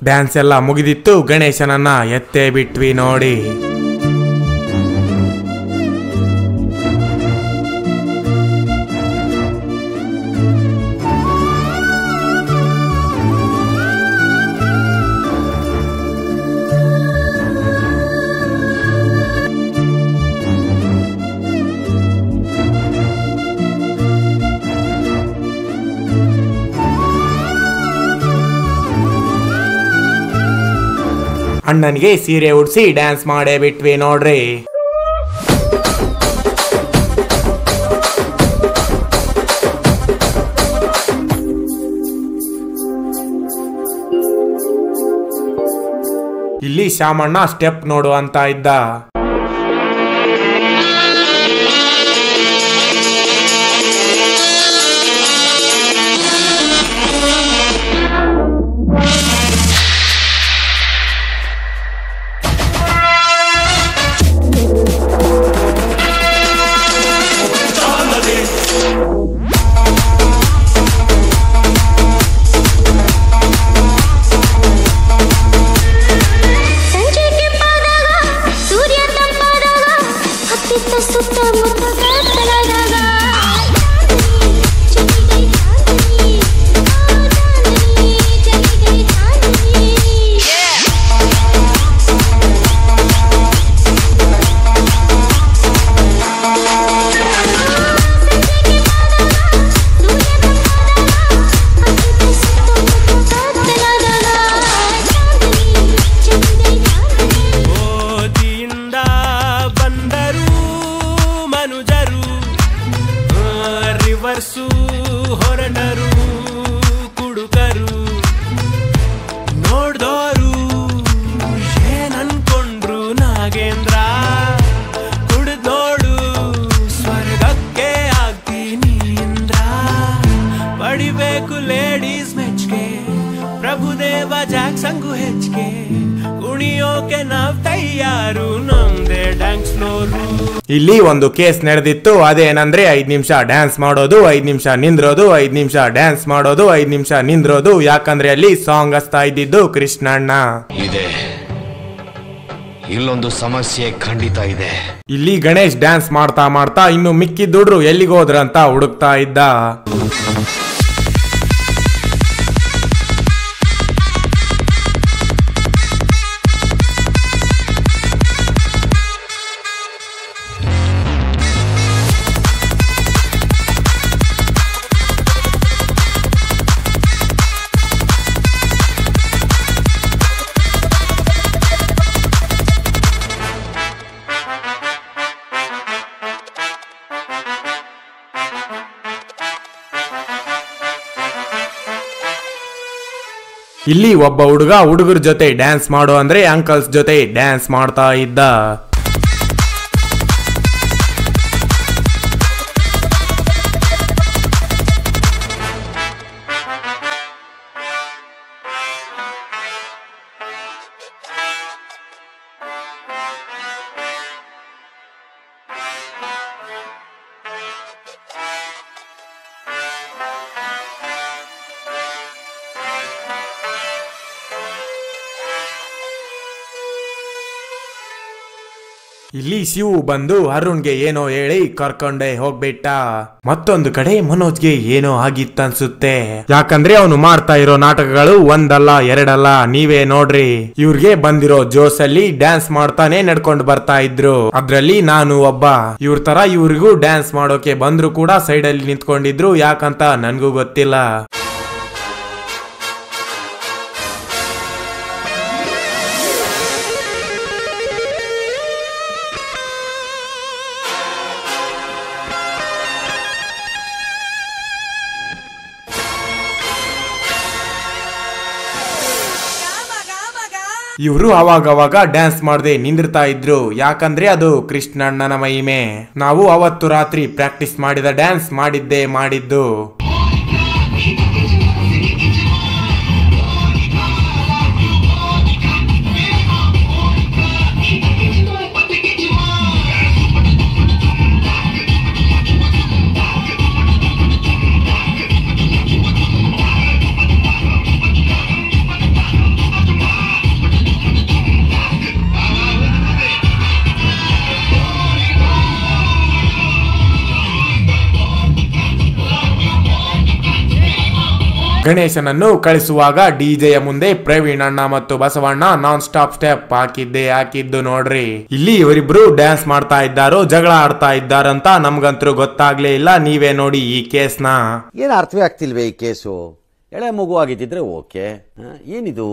ಡ್ಯಾನ್ಸ್ ಎಲ್ಲ ಮುಗಿದಿತ್ತು, ಗಣೇಶನನ್ನ ಎತ್ತೇ ಬಿಟ್ವಿ ನೋಡಿ. ಅಣ್ಣನಿಗೆ ಸೀರೆ ಉಡ್ಸಿ ಡ್ಯಾನ್ಸ್ ಮಾಡೇ ಬಿಟ್ವಿ ನೋಡ್ರಿ. ಇಲ್ಲಿ ಶಾಮಣ್ಣ ಸ್ಟೆಪ್ ನೋಡು ಅಂತ ಇದ್ದ. ಹೊರಟರು ಕುಡುಕರು ನೋಡ್ದೋರು ಏನನ್ಕೊಂಡ್ರು ನಾಗೇಂದ್ರ ಕುಡಿದ್ ನೋಡು ಸ್ವರ್ಗಕ್ಕೆ ಆಗ್ತೀನಿ ಇಂದ್ರ ಪಡಿಬೇಕು ಲೇಡೀಸ್ ಮೆಚ್ಗೆ ಪ್ರಭುದೇವ ಜಾಕ್ಸಂಗು ಹೆಚ್ಚಿಗೆ ಕುಣಿಯೋಕೆ ನಾವ್ ತಯಾರು ನಮ್ದೇ ಡ್ಯಾನ್ಸ್ ಫ್ಲೋರು. ಇಲ್ಲಿ ಒಂದು ಕೇಸ್ ನಡೆದಿತ್ತು. ಅದೇನಂದ್ರೆ 5 ನಿಮಿಷ ಡ್ಯಾನ್ಸ್ ಮಾಡೋದು, 5 ನಿಮಿಷ ನಿಂದ್ರೋದು, 5 ನಿಮಿಷ ಡ್ಯಾನ್ಸ್ ಮಾಡೋದು, 5 ನಿಮಿಷ ನಿಂದ್ರೋದು. ಯಾಕಂದ್ರೆ ಅಲ್ಲಿ ಸಾಂಗ್ ಹಚ್ತಾ ಇದ್ದಿದ್ದು ಕೃಷ್ಣಣ್ಣ.
ಇದೆ ಇಲ್ಲೊಂದು ಸಮಸ್ಯೆ ಖಂಡಿತ ಇದೆ.
ಇಲ್ಲಿ ಗಣೇಶ್ ಡ್ಯಾನ್ಸ್ ಮಾಡ್ತಾ ಮಾಡ್ತಾ ಇನ್ನು ಮಿಕ್ಕಿದ್ದುಡ್ರು ಎಲ್ಲಿಗೋದ್ರಂತ ಹುಡುಕ್ತಾ ಇದ್ದ. ಇಲ್ಲಿ ಒಬ್ಬ ಹುಡುಗ ಹುಡುಗರ ಜೊತೆ ಡ್ಯಾನ್ಸ್ ಮಾಡು ಅಂದ್ರೆ ಅಂಕಲ್ಸ್ ಜೊತೆ ಡ್ಯಾನ್ಸ್ ಮಾಡ್ತಾ ಇದ್ದ. ಇಲ್ಲಿ ಶಿವು ಬಂದು ಅರುಣ್ಗೆ ಏನೋ ಹೇಳಿ ಕರ್ಕೊಂಡೆ ಹೋಗ್ಬಿಟ್ಟ. ಮತ್ತೊಂದು ಕಡೆ ಮನೋಜ್ಗೆ ಏನೋ ಆಗಿತ್ತನ್ಸುತ್ತೆ. ಯಾಕಂದ್ರೆ ಅವನು ಮಾಡ್ತಾ ಇರೋ ನಾಟಕಗಳು ಒಂದಲ್ಲ ಎರಡಲ್ಲ, ನೀವೇ ನೋಡ್ರಿ. ಇವ್ರಿಗೆ ಬಂದಿರೋ ಜೋಸಲ್ಲಿ ಡ್ಯಾನ್ಸ್ ಮಾಡ್ತಾನೆ ನಡ್ಕೊಂಡು ಬರ್ತಾ ಇದ್ರು. ಅದ್ರಲ್ಲಿ ನಾನು ಒಬ್ಬ. ಇವ್ರ ತರ ಇವ್ರಿಗೂ ಡ್ಯಾನ್ಸ್ ಮಾಡೋಕೆ ಬಂದ್ರು ಕೂಡ ಸೈಡ್ ಅಲ್ಲಿ ನಿಂತ್ಕೊಂಡಿದ್ರು. ಯಾಕಂತ ನನ್ಗೂ ಗೊತ್ತಿಲ್ಲ. ಇವರು ಅವಾಗವಾಗ ಡ್ಯಾನ್ಸ್ ಮಾಡದೆ ನಿಂದಿರ್ತಾ ಇದ್ರು. ಯಾಕಂದ್ರೆ ಅದು ಕೃಷ್ಣಣ್ಣನ ಮಹಿಮೆ. ನಾವು ಅವತ್ತು ರಾತ್ರಿ ಪ್ರಾಕ್ಟೀಸ್ ಮಾಡಿದ ಡ್ಯಾನ್ಸ್ ಮಾಡಿದ್ದು. ಗಣೇಶನನ್ನು ಕಳಿಸುವಾಗ ಡಿಜೆಯ ಮುಂದೆ ಪ್ರವೀಣ್ ಅಣ್ಣ ಮತ್ತು ಬಸವಣ್ಣ ನಾನ್ ಸ್ಟಾಪ್ ಸ್ಟೆಪ್ ಹಾಕಿದ್ದು ನೋಡ್ರಿ. ಇಲ್ಲಿ ಇವರಿಬ್ರು ಡ್ಯಾನ್ಸ್ ಮಾಡ್ತಾ ಇದ್ದಾರೋ ಜಗಳ ಆಡ್ತಾ ಇದ್ದಾರಂತ ನಮ್ಗಂತೂ ಗೊತ್ತಾಗ್ಲೇ ಇಲ್ಲ. ನೀವೇ ನೋಡಿ ಈ ಕೇಸ್ನ.
ಏನು ಅರ್ಥವೇ ಆಗ್ತಿಲ್ವೇ ಈ ಕೇಸು? ಎಳೆ ಮಗು ಆಗಿದ್ದಿದ್ರೆ ಓಕೆ, ಏನಿದು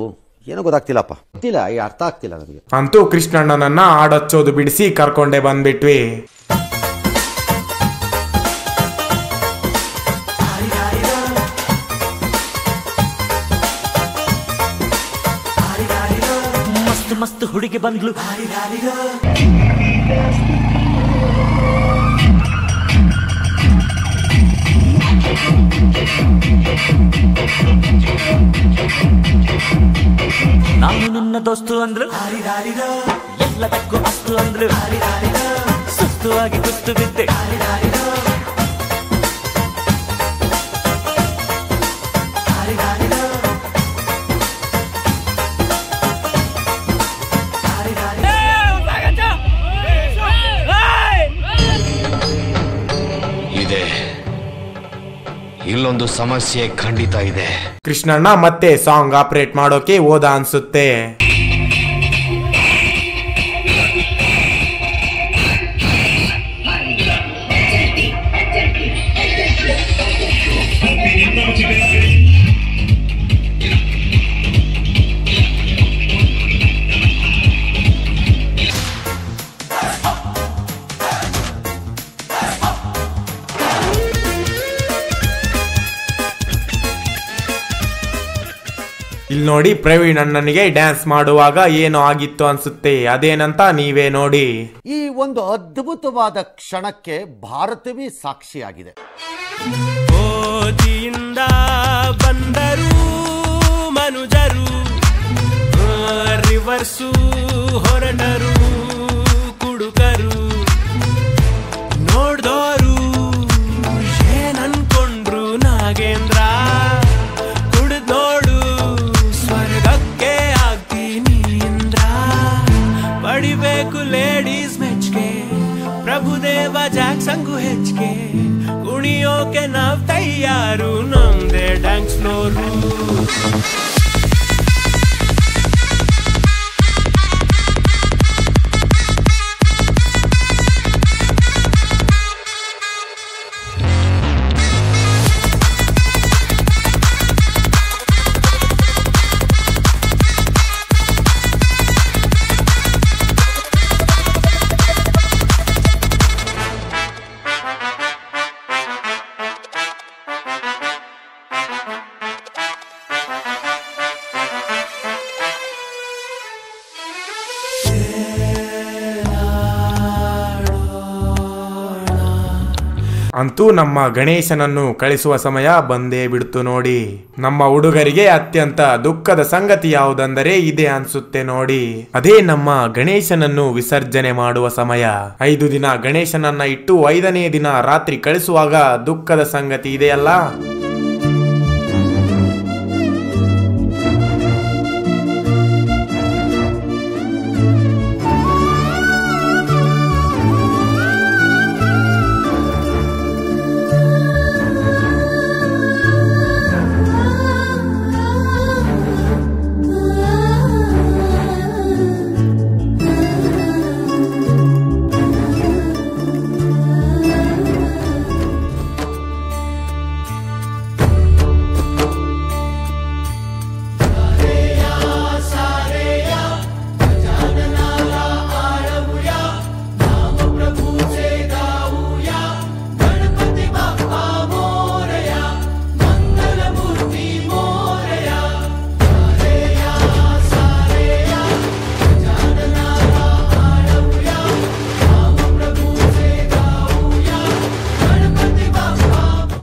ಏನೋ ಗೊತ್ತಾಗ್ತಿಲ್ಲಪ್ಪ, ಗೊತ್ತಿಲ್ಲ, ಅರ್ಥ ಆಗ್ತಿಲ್ಲ ನನಗೆ.
ಅಂತೂ ಕೃಷ್ಣಣ್ಣನನ್ನ ಆಡಚ್ಚೋದು ಬಿಡಿಸಿ ಕರ್ಕೊಂಡೆ ಬಂದ್ಬಿಟ್ವಿ.
ಮಸ್ತ್ ಹುಡುಗಿ ಬಂದ್ಲು. ನಾನು ನಿನ್ನ ದೋಸ್ತು ಅಂದ್ರು, ಎಲ್ಲದಕ್ಕೂ ಅಸ್ತು ಅಂದ್ರು, ಸುಸ್ತು ಆಗಿ ಕುಸ್ತು ಬಿದ್ದೆ.
ಇಲ್ಲೊಂದು ಸಮಸ್ಯೆ ಖಂಡಿತ ಇದೆ.
ಕೃಷ್ಣಣ್ಣ ಮತ್ತೆ ಸಾಂಗ್ ಆಪರೇಟ್ ಮಾಡೋಕೆ ಹೋದ ಅನ್ಸುತ್ತೆ. ಇಲ್ಲಿ ನೋಡಿ ಪ್ರವೀಣ್ ಅಣ್ಣನಿಗೆ ಡ್ಯಾನ್ಸ್ ಮಾಡುವಾಗ ಏನೋ ಆಗಿತ್ತು ಅನ್ಸುತ್ತೆ. ಅದೇನಂತ ನೀವೇ ನೋಡಿ.
ಈ ಒಂದು ಅದ್ಭುತವಾದ ಕ್ಷಣಕ್ಕೆ ಭಾರತವೇ ಸಾಕ್ಷಿಯಾಗಿದೆ.
ಓದಿಯಿಂದ ಬಂದರು ಮನುಜರು, ರಿವರ್ಸು ಹೊರಟರು ಕುಡುಕರು. ನೋಡ್ದೋರು ಏನನ್ಕೊಂಡ್ರು ನಾಗೇಂದ್ರ, ಪಡಿಬೇಕು ಲೇಡೀಸ್ ಮೆಚ್ಗೆ, ಪ್ರಭುದೇವ ಜಾಕ್ಸಂಗು ಹೆಚ್ಚಿಗೆ. ಕುಣಿಯೋಕೆ ನಾವ್ ತಯಾರು, ನಮ್ದೇ ಡ್ಯಾನ್ಸ್ ಫ್ಲೋರು.
ಅಂತೂ ನಮ್ಮ ಗಣೇಶನನ್ನು ಕಳಿಸುವ ಸಮಯ ಬಂದೇ ಬಿಡ್ತು ನೋಡಿ. ನಮ್ಮ ಹುಡುಗರಿಗೆ ಅತ್ಯಂತ ದುಃಖದ ಸಂಗತಿ ಯಾವುದಂದರೆ ಇದೆ ಅನ್ಸುತ್ತೆ ನೋಡಿ. ಅದೇ ನಮ್ಮ ಗಣೇಶನನ್ನು ವಿಸರ್ಜನೆ ಮಾಡುವ ಸಮಯ. 5 ದಿನ ಗಣೇಶನನ್ನ ಇಟ್ಟು 5ನೇ ದಿನ ರಾತ್ರಿ ಕಳಿಸುವಾಗ ದುಃಖದ ಸಂಗತಿ ಇದೆಯಲ್ಲ.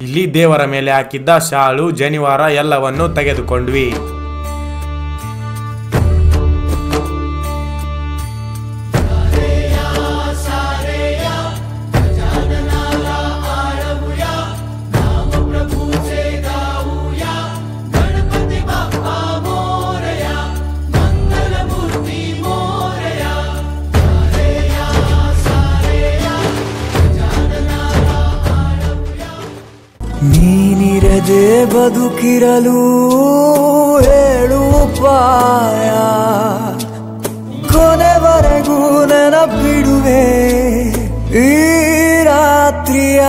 ಇಲ್ಲಿ ದೇವರ ಮೇಲೆ ಹಾಕಿದ್ದ ಶಾಲು, ಜನಿವಾರ ಎಲ್ಲವನ್ನು ತೆಗೆದುಕೊಂಡ್ವಿ.
ನೀನಿರದೆ ಬದುಕಿರಲು ಹೇಳು ಉಪಾಯ, ಕೊನೆವರೆಗೂ ನೆನಪಿಡುವೆ ಈ ರಾತ್ರಿಯ.